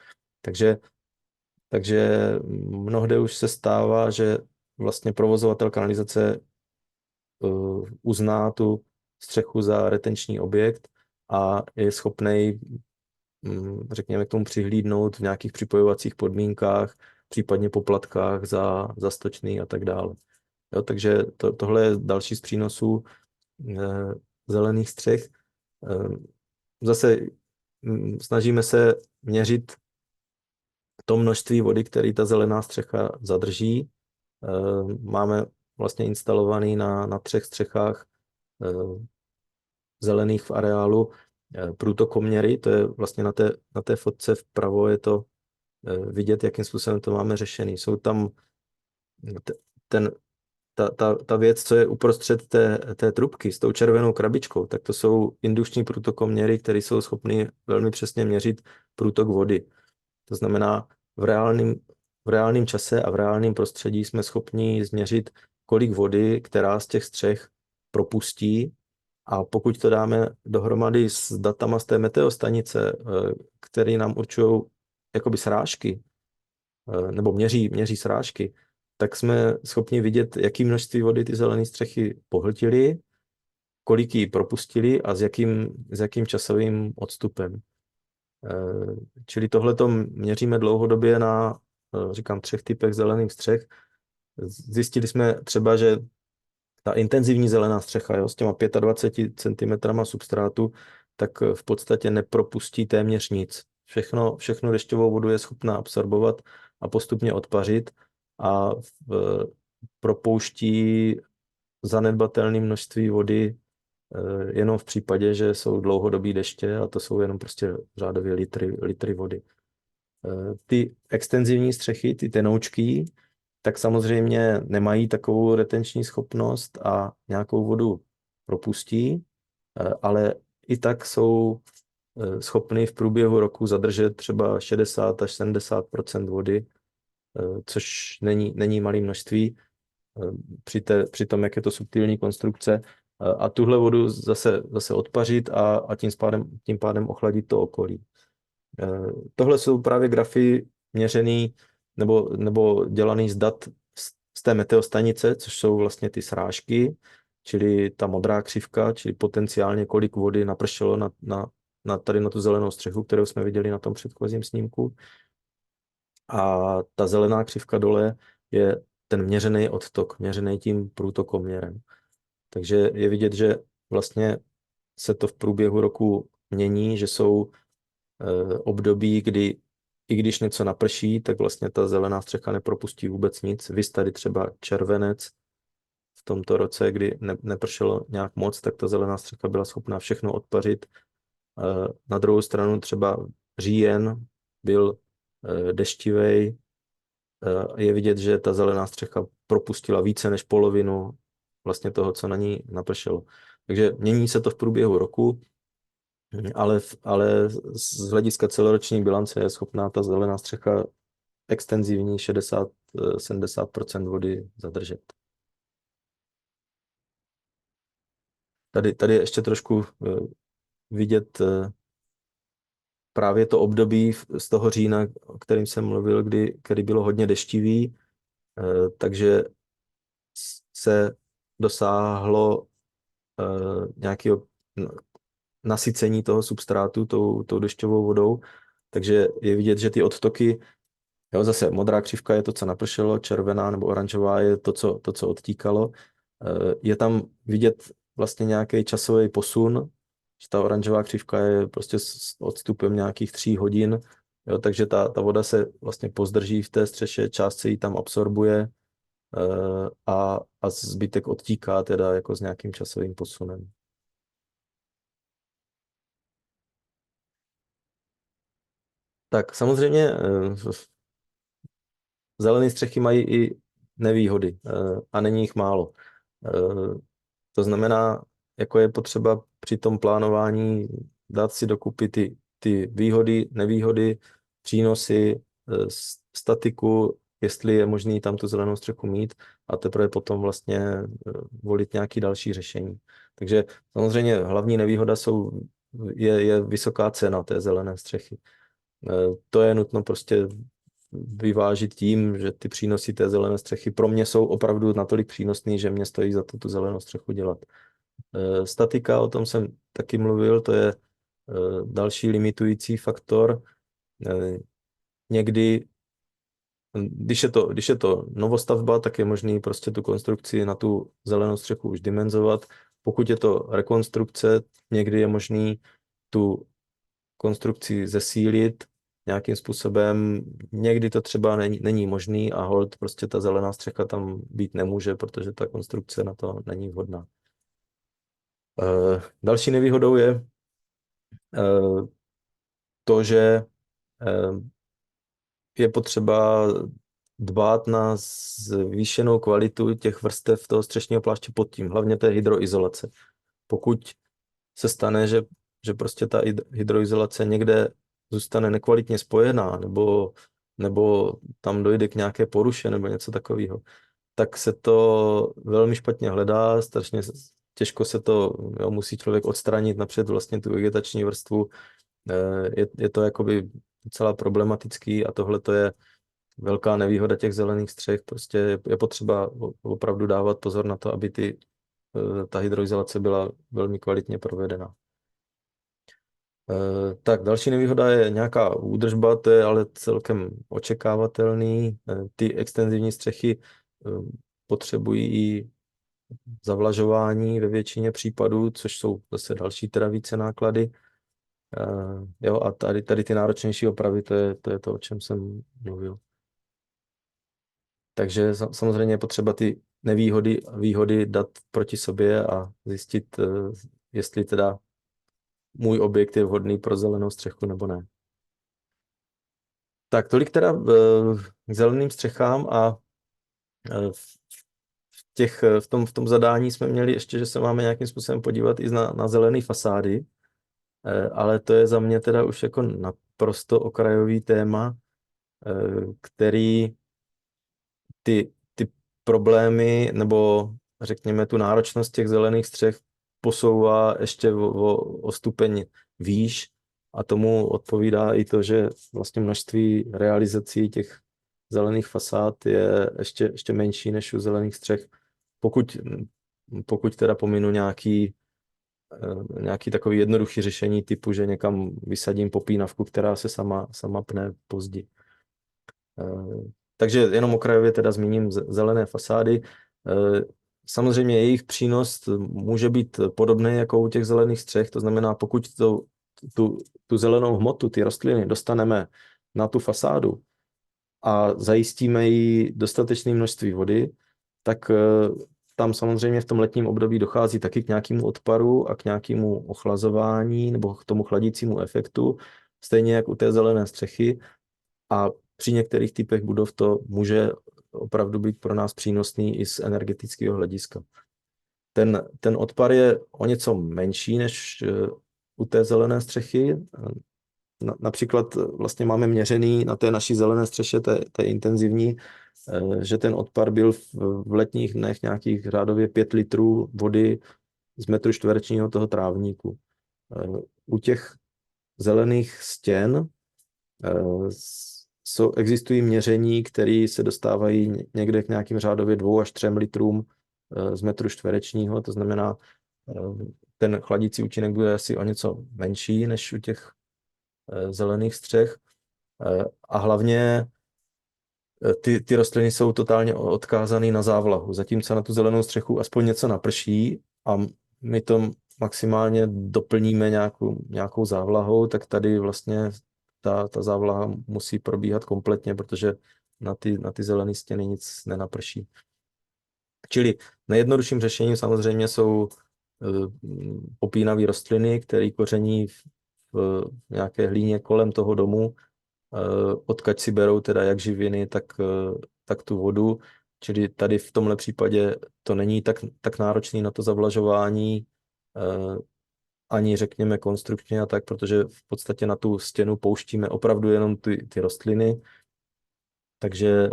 Takže mnohde už se stává, že vlastně provozovatel kanalizace uzná tu střechu za retenční objekt a je schopný, řekněme, k tomu přihlídnout v nějakých připojovacích podmínkách, případně poplatkách za stočný a tak dále. Jo, takže tohle je další z přínosů zelených střech. Zase snažíme se měřit to množství vody, který ta zelená střecha zadrží. Máme vlastně instalovaný na 3 střechách zelených v areálu průtokoměry. To je vlastně na té fotce vpravo je to vidět, jakým způsobem to máme řešený. Jsou tam ta věc, co je uprostřed té trubky s tou červenou krabičkou, tak to jsou indukční průtokoměry, které jsou schopny velmi přesně měřit průtok vody. To znamená, v reálném čase a v reálném prostředí jsme schopni změřit, kolik vody, která z těch střech propustí. A pokud to dáme dohromady s datama z té meteostanice, které nám určují jakoby srážky, nebo měří srážky, tak jsme schopni vidět, jaký množství vody ty zelené střechy pohltily, kolik ji propustili a s jakým časovým odstupem. Čili tohleto měříme dlouhodobě na, říkám, 3 typech zelených střech. Zjistili jsme třeba, že ta intenzivní zelená střecha, jo, s těma 25 cm substrátu, tak v podstatě nepropustí téměř nic. Všechno dešťovou vodu je schopná absorbovat a postupně odpařit a propouští zanedbatelné množství vody jenom v případě, že jsou dlouhodobý deště a to jsou jenom prostě řádově litry vody. Ty extenzivní střechy, ty tenoučky, tak samozřejmě nemají takovou retenční schopnost a nějakou vodu propustí, ale i tak jsou schopny v průběhu roku zadržet třeba 60 až 70 vody, což není malé množství při tom, jak je to subtilní konstrukce. A tuhle vodu zase odpařit a tím pádem ochladit to okolí. Tohle jsou právě grafy měřený nebo dělaný z dat z té meteostanice, což jsou vlastně ty srážky, čili ta modrá křivka, čili potenciálně kolik vody napršelo tady na tu zelenou střechu, kterou jsme viděli na tom předchozím snímku. A ta zelená křivka dole je ten měřený odtok, měřený tím průtokoměrem. Takže je vidět, že vlastně se to v průběhu roku mění, že jsou období, kdy i když něco naprší, tak vlastně ta zelená střecha nepropustí vůbec nic. Vys tady třeba červenec v tomto roce, kdy nepršelo nějak moc, tak ta zelená střecha byla schopná všechno odpařit. Na druhou stranu třeba říjen byl deštivej. Je vidět, že ta zelená střecha propustila více než polovinu vlastně toho, co na ní napršelo. Takže mění se to v průběhu roku, ale z hlediska celoroční bilance je schopná ta zelená střecha extenzivní 60-70 vody zadržet. Tady je ještě trošku vidět právě to období z toho října, o kterým jsem mluvil, který bylo hodně deštivý, takže se dosáhlo nějakého nasycení toho substrátu tou dešťovou vodou, takže je vidět, že ty odtoky, jo, zase modrá křivka je to, co napršelo, červená nebo oranžová je to, co odtíkalo. Je tam vidět vlastně nějaký časový posun, že ta oranžová křivka je prostě s odstupem nějakých 3 hodin, jo, takže ta voda se vlastně pozdrží v té střeše, část se jí tam absorbuje a zbytek odtíká teda jako s nějakým časovým posunem. Tak samozřejmě zelené střechy mají i nevýhody a není jich málo. To znamená, jako je potřeba při tom plánování dát si dokupy ty výhody, nevýhody, přínosy, statiku, jestli je možný tam tu zelenou střechu mít a teprve potom vlastně volit nějaké další řešení. Takže samozřejmě hlavní nevýhoda je vysoká cena té zelené střechy. To je nutno prostě vyvážit tím, že ty přínosy té zelené střechy pro mě jsou opravdu natolik přínosný, že mě stojí za to tu zelenou střechu dělat. Statika, o tom jsem taky mluvil, to je další limitující faktor. Někdy, když je to novostavba, tak je možný prostě tu konstrukci na tu zelenou střechu už dimenzovat. Pokud je to rekonstrukce, někdy je možný tu konstrukci zesílit nějakým způsobem. Někdy to třeba není možný a holt prostě ta zelená střecha tam být nemůže, protože ta konstrukce na to není vhodná. Další nevýhodou je to, že je potřeba dbát na zvýšenou kvalitu těch vrstev toho střešního pláště pod tím, hlavně té hydroizolace. Pokud se stane, že prostě ta hydroizolace někde zůstane nekvalitně spojená, nebo tam dojde k nějaké poruše nebo něco takového, tak se to velmi špatně hledá, strašně těžko se to musí člověk odstranit napřed vlastně tu vegetační vrstvu. Je to jakoby docela problematický a tohle to je velká nevýhoda těch zelených střech. Prostě je potřeba opravdu dávat pozor na to, aby ta hydroizolace byla velmi kvalitně provedena. Tak další nevýhoda je nějaká údržba, to je ale celkem očekávatelný. Ty extenzivní střechy potřebují i zavlažování ve většině případů, což jsou zase další teda více náklady. Jo, a tady ty náročnější opravy, to je to, o čem jsem mluvil. Takže samozřejmě je potřeba ty nevýhody a výhody dát proti sobě a zjistit, jestli teda můj objekt je vhodný pro zelenou střechu nebo ne. Tak tolik teda k zeleným střechám a v tom zadání jsme měli ještě, že se máme nějakým způsobem podívat i na zelené fasády, ale to je za mě teda už jako naprosto okrajový téma, který ty problémy nebo řekněme tu náročnost těch zelených střech posouvá ještě o stupeň výš a tomu odpovídá i to, že vlastně množství realizací těch zelených fasád je ještě menší než u zelených střech. Pokud teda pominu nějaký takový jednoduchý řešení typu, že někam vysadím popínavku, která se sama pne pozdě. Takže jenom okrajově teda zmíním zelené fasády. Samozřejmě jejich přínos může být podobný jako u těch zelených střech, to znamená, pokud tu zelenou hmotu, ty rostliny dostaneme na tu fasádu a zajistíme jí dostatečné množství vody, tak tam samozřejmě v tom letním období dochází taky k nějakému odparu a k nějakému ochlazování nebo k tomu chladícímu efektu, stejně jak u té zelené střechy. A při některých typech budov to může opravdu být pro nás přínosný i z energetického hlediska. Ten odpar je o něco menší než u té zelené střechy. Například vlastně máme měřený na té naší zelené střeše, té intenzivní, že ten odpar byl v letních dnech nějakých řádově 5 litrů vody z metru čtverečního toho trávníku. U těch zelených stěn existují měření, které se dostávají někde k nějakým řádově 2 až 3 litrům z metru čtverečního, to znamená, ten chladící účinek bude asi o něco menší než u těch zelených střech a hlavně ty rostliny jsou totálně odkázané na závlahu, zatímco na tu zelenou střechu aspoň něco naprší a my to maximálně doplníme nějakou závlahou, tak tady vlastně ta závlaha musí probíhat kompletně, protože na ty zelené stěny nic nenaprší. Čili nejjednodušším řešením samozřejmě jsou popínavé rostliny, které koření v nějaké hlíně kolem toho domu, odkud si berou teda jak živiny, tak tu vodu. Čili tady v tomhle případě to není tak náročný na to zavlažování, ani řekněme konstrukčně a tak, protože v podstatě na tu stěnu pouštíme opravdu jenom ty rostliny, takže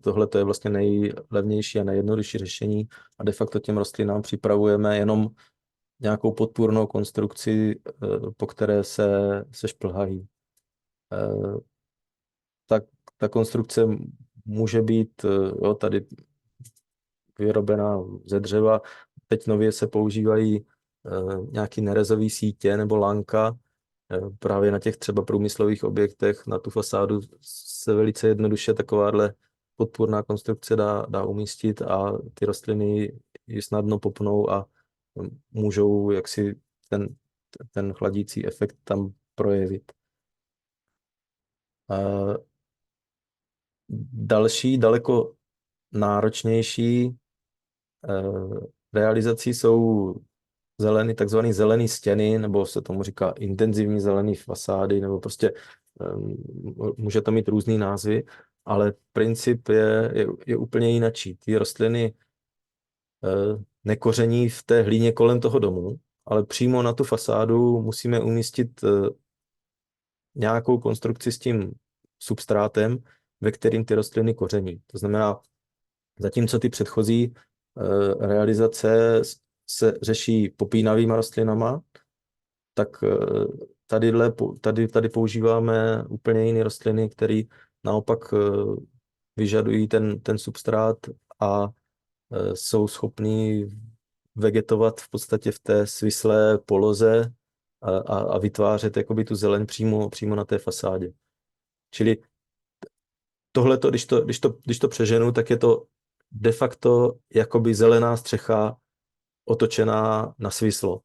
tohle to je vlastně nejlevnější a nejjednodušší řešení a de facto těm rostlinám připravujeme jenom nějakou podpůrnou konstrukci, po které se šplhají. Ta konstrukce může být tady vyrobená ze dřeva. Teď nově se používají nějaký nerezový sítě nebo lanka. Právě na těch třeba průmyslových objektech na tu fasádu se velice jednoduše takováhle podpůrná konstrukce dá umístit a ty rostliny ji snadno popnou a můžou jaksi ten chladící efekt tam projevit. Další, daleko náročnější realizací jsou takzvané zelené stěny, nebo se tomu říká intenzivní zelené fasády, nebo prostě může to mít různý názvy, ale princip je úplně jinačí. Ty rostliny nekoření v té hlíně kolem toho domu, ale přímo na tu fasádu musíme umístit nějakou konstrukci s tím substrátem, ve kterým ty rostliny koření. To znamená, zatímco ty předchozí realizace se řeší popínavýma rostlinama, tak tady používáme úplně jiné rostliny, které naopak vyžadují ten substrát a jsou schopný vegetovat v podstatě v té svislé poloze a vytvářet jakoby tu zeleň přímo na té fasádě. Čili tohleto, když to přeženu, tak je to de facto jakoby zelená střecha otočená na svislo,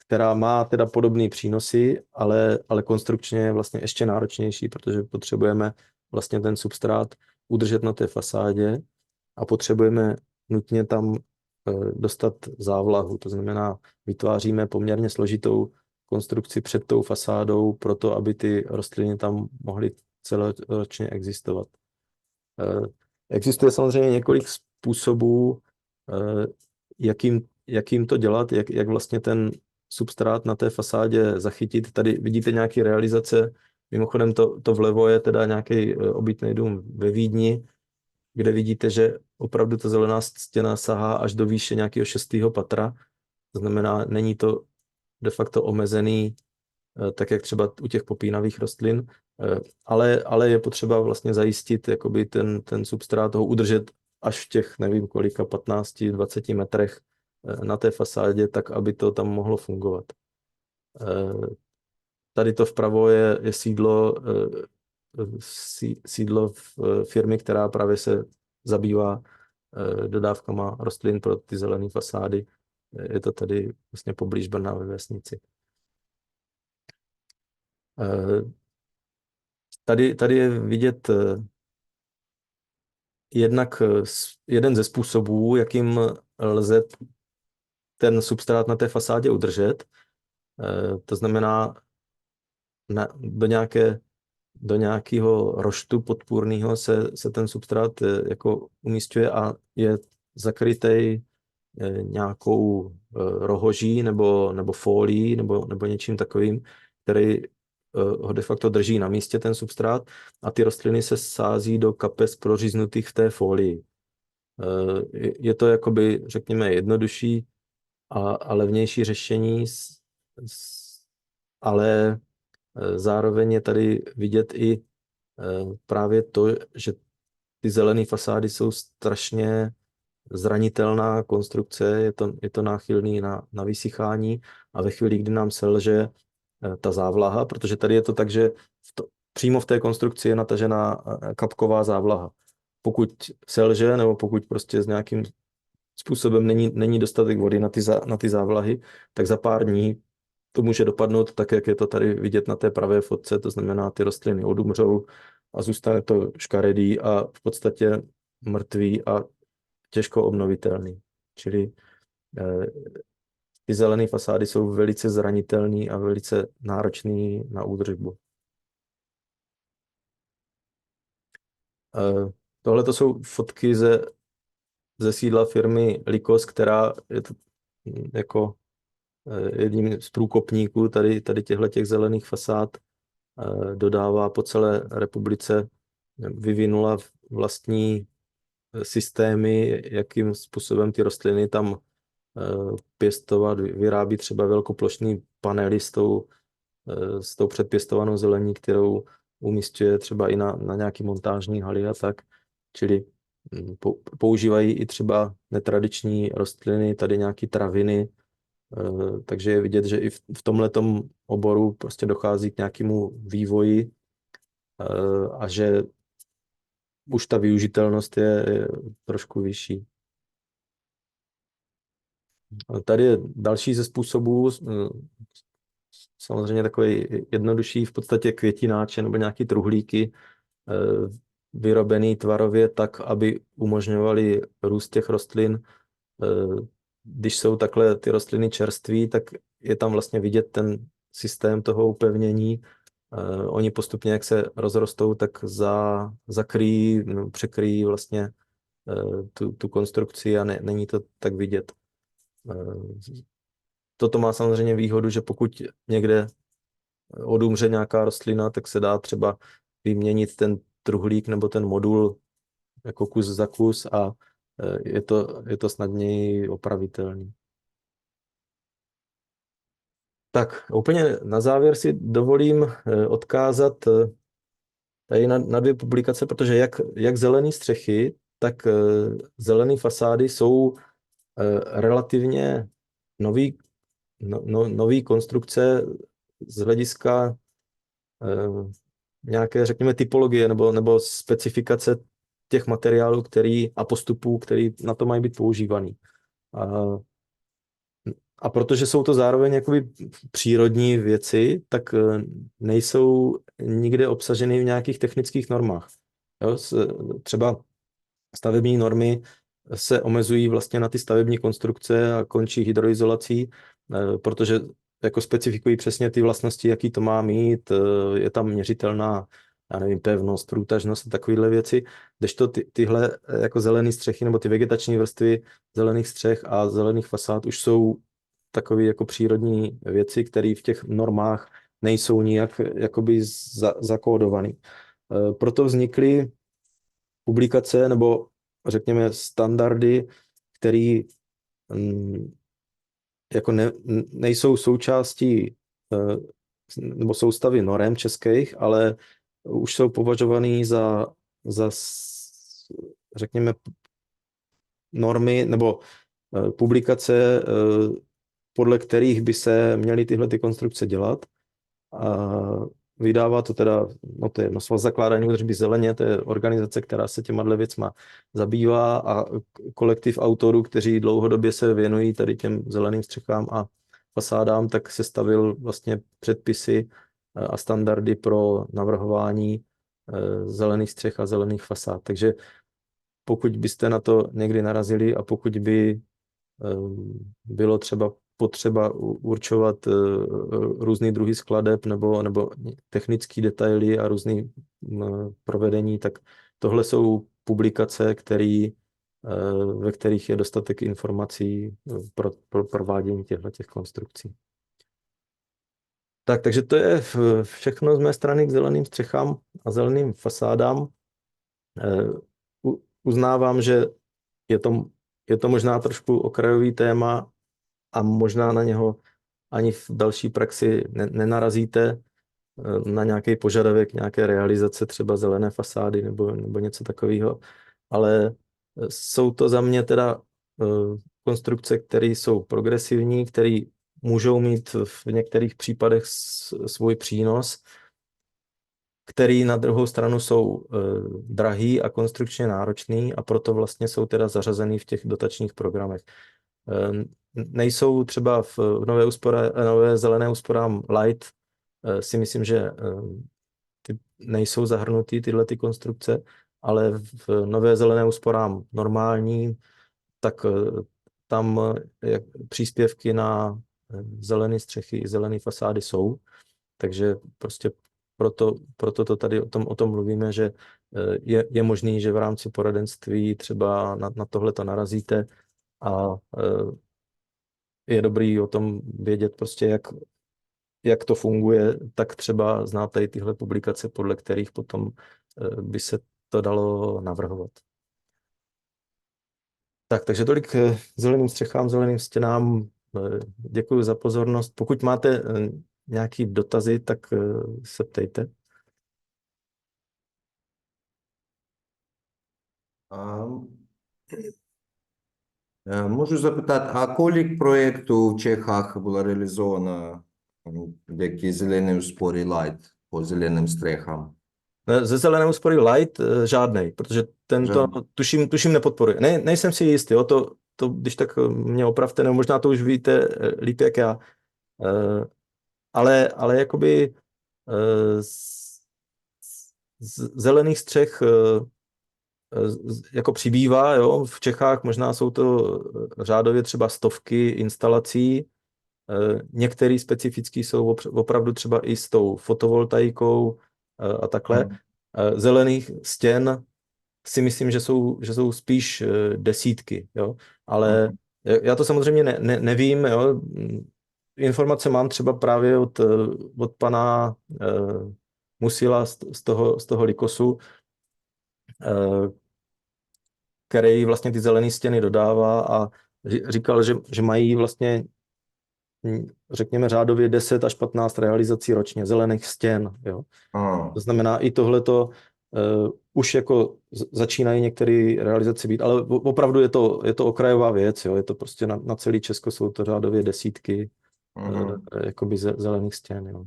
která má teda podobné přínosy, ale konstrukčně je vlastně ještě náročnější, protože potřebujeme vlastně ten substrát udržet na té fasádě a potřebujeme nutně tam dostat závlahu. To znamená, vytváříme poměrně složitou konstrukci před tou fasádou proto, aby ty rostliny tam mohly celoročně existovat. Existuje samozřejmě několik způsobů, jakým to dělat, jak vlastně ten substrát na té fasádě zachytit. Tady vidíte nějaké realizace, mimochodem to vlevo je teda nějaký obytný dům ve Vídni, kde vidíte, že opravdu ta zelená stěna sahá až do výše nějakého 6. patra. To znamená, není to de facto omezený, tak jak třeba u těch popínavých rostlin, ale je potřeba vlastně zajistit jakoby ten substrát, toho udržet až v těch, nevím kolika, 15-20 metrech na té fasádě, tak aby to tam mohlo fungovat. Tady to vpravo je sídlo firmy, která právě se zabývá dodávkama rostlin pro ty zelené fasády. Je to tady vlastně poblíž Brna ve vesnici. Tady je vidět jednak jeden ze způsobů, jakým lze ten substrát na té fasádě udržet. To znamená, do nějakého roštu podpůrného se ten substrát jako umísťuje a je zakrytej nějakou rohoží nebo fólií nebo něčím takovým, který ho de facto drží na místě ten substrát a ty rostliny se sází do kapes proříznutých v té fólii. Je to jakoby, řekněme, jednodušší a levnější řešení, ale zároveň je tady vidět i právě to, že ty zelené fasády jsou strašně zranitelná konstrukce, je to náchylný na vysychání a ve chvíli, kdy nám selže ta závlaha, protože tady je to tak, že přímo v té konstrukci je natažená kapková závlaha. Pokud selže nebo pokud prostě s nějakým způsobem není dostatek vody na ty závlahy, tak za pár dní to může dopadnout tak, jak je to tady vidět na té pravé fotce, to znamená, ty rostliny odumřou a zůstane to škaredý a v podstatě mrtvý a těžko obnovitelný. Čili ty zelené fasády jsou velice zranitelné a velice náročné na údržbu. Tohle to jsou fotky ze sídla firmy Likos, která je to jako jedním z průkopníků tady těch zelených fasád, dodává po celé republice, vyvinula vlastní systémy, jakým způsobem ty rostliny tam pěstovat, vyrábí třeba velkoplošný panely s tou předpěstovanou zelení, kterou umísťuje třeba i na nějaký montážní haly a tak. Čili používají i třeba netradiční rostliny, tady nějaký traviny, takže je vidět, že i v tomhletom oboru prostě dochází k nějakému vývoji a že už ta využitelnost je trošku vyšší. Tady je další ze způsobů, samozřejmě takový jednodušší, v podstatě květináče nebo nějaký truhlíky, vyrobený tvarově tak, aby umožňovaly růst těch rostlin. Když jsou takhle ty rostliny čerství, tak je tam vlastně vidět ten systém toho upevnění. Oni postupně, jak se rozrostou, tak zakryjí, překryjí vlastně tu konstrukci a není to tak vidět. Toto má samozřejmě výhodu, že pokud někde odumře nějaká rostlina, tak se dá třeba vyměnit ten truhlík nebo ten modul jako kus za kus a je to snadněji opravitelný. Tak úplně na závěr si dovolím odkázat tady na dvě publikace, protože jak zelené střechy, tak zelené fasády jsou relativně nový konstrukce z hlediska nějaké, řekněme, typologie nebo specifikace těch materiálů a postupů, který na to mají být používaný. A protože jsou to zároveň jakoby přírodní věci, tak nejsou nikde obsaženy v nějakých technických normách. Jo? Třeba stavební normy se omezují vlastně na ty stavební konstrukce a končí hydroizolací, protože jako specifikují přesně ty vlastnosti, jaký to má mít, je tam měřitelná, já nevím, pevnost, průtažnost a takovéhle věci, kdežto tyhle jako zelené střechy nebo ty vegetační vrstvy zelených střech a zelených fasád už jsou takové jako přírodní věci, které v těch normách nejsou nijak jakoby zakódované. Proto vznikly publikace nebo řekněme standardy, které jako nejsou součástí nebo soustavy norem českých, ale už jsou považovaný za řekněme normy nebo publikace, podle kterých by se měly tyhle ty konstrukce dělat. A vydává to teda, to je Svaz zakládání údržby zeleně, to je organizace, která se těma věcma zabývá a kolektiv autorů, kteří dlouhodobě se věnují tady těm zeleným střechám a fasádám, tak sestavil vlastně předpisy a standardy pro navrhování zelených střech a zelených fasád. Takže pokud byste na to někdy narazili a pokud by bylo třeba potřeba určovat různý druhy skladeb nebo technické detaily a různý provedení, tak tohle jsou publikace, ve kterých je dostatek informací pro provádění těchto konstrukcí. Takže to je všechno z mé strany k zeleným střechám a zeleným fasádám. Uznávám, že je to možná trošku okrajový téma a možná na něho ani v další praxi nenarazíte na nějaký požadavek, nějaké realizace třeba zelené fasády nebo něco takového, ale jsou to za mě teda konstrukce, které jsou progresivní, které můžou mít v některých případech svůj přínos, který na druhou stranu jsou drahý a konstrukčně náročný a proto vlastně jsou teda zařazený v těch dotačních programech. Nejsou třeba v nové zelené úsporám Light, si myslím, že nejsou zahrnuty tyhle ty konstrukce, ale v nové zelené úsporám normální, tak tam příspěvky na zelené střechy i zelené fasády jsou, takže prostě proto to tady o tom mluvíme, že je možný, že v rámci poradenství třeba na tohle to narazíte a je dobrý o tom vědět prostě, jak to funguje, tak třeba znáte i tyhle publikace, podle kterých potom by se to dalo navrhovat. Takže tolik k zeleným střechám, zeleným stěnám. Děkuji za pozornost. Pokud máte nějaké dotazy, tak se ptejte. Можу запитати, а колік проєкту в Чехах було реалізовано, які зелені спорі лайт по зеленим стрехам? Ze zelené úspory light žádnej, protože tento tuším nepodporuje. Nejsem si jistý, to když tak mě opravte, nebo možná to už víte líp jak já. Ale jakoby z zelených střech jako přibývá, jo? V Čechách možná jsou to řádově třeba stovky instalací, některé specifické jsou opravdu třeba i s tou fotovoltaikou a takhle. Zelených stěn si myslím, že jsou spíš desítky, jo? Ale já to samozřejmě nevím, jo? Informace mám třeba právě od pana Musila z toho Likosu, který vlastně ty zelené stěny dodává a říkal, že mají vlastně, řekněme, řádově 10 až 15 realizací ročně zelených stěn. Jo. To znamená, i tohleto už jako začínají některé realizace být, ale opravdu je to okrajová věc. Jo. Je to prostě na celý Česko jsou to řádově desítky jakoby zelených stěn. Jo.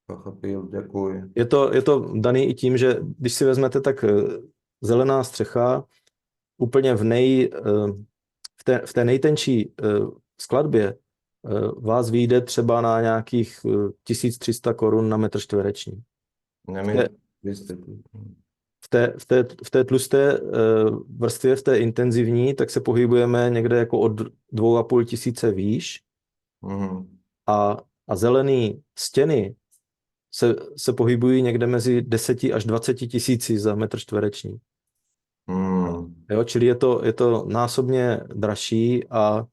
Pochopil, děkuji. Je to daný i tím, že když si vezmete, tak zelená střecha úplně v té nejtenčí skladbě vás vyjde třeba na nějakých 1300 korun na metr čtvereční. V té tlusté vrstvě, v té intenzivní, tak se pohybujeme někde jako od 2500 výš a zelený stěny se pohybují někde mezi 10 až 20 tisíci za metr čtvereční. Jo, čili je to násobně dražší a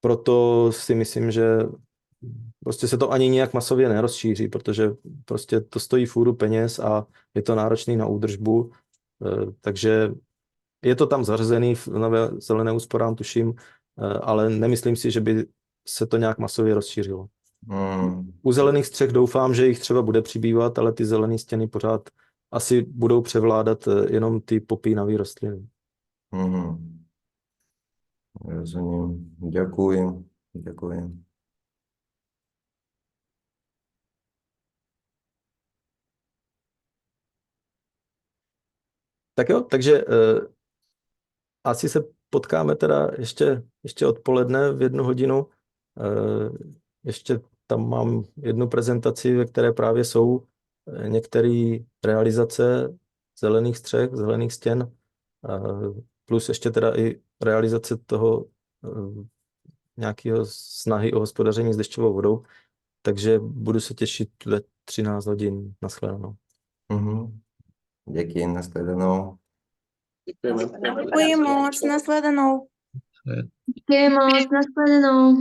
proto si myslím, že prostě se to ani nějak masově nerozšíří, protože prostě to stojí fůru peněz a je to náročný na údržbu, takže je to tam zařazený v nové zelené úsporám, tuším, ale nemyslím si, že by se to nějak masově rozšířilo. U zelených střech doufám, že jich třeba bude přibývat, ale ty zelené stěny pořád asi budou převládat jenom ty popínavé rostliny. Rozumím. Děkuji. Tak jo, takže asi se potkáme teda ještě odpoledne v 1 hodinu. Ještě tam mám jednu prezentaci, ve které právě jsou některé realizace zelených střech, zelených stěn, plus ještě teda i realizace toho nějakého snahy o hospodaření s dešťovou vodou, takže budu se těšit ve 13 hodin. Nashledanou. Děkuji, nashledanou. Děkujeme moc, nashledanou. Děkujeme moc, nashledanou.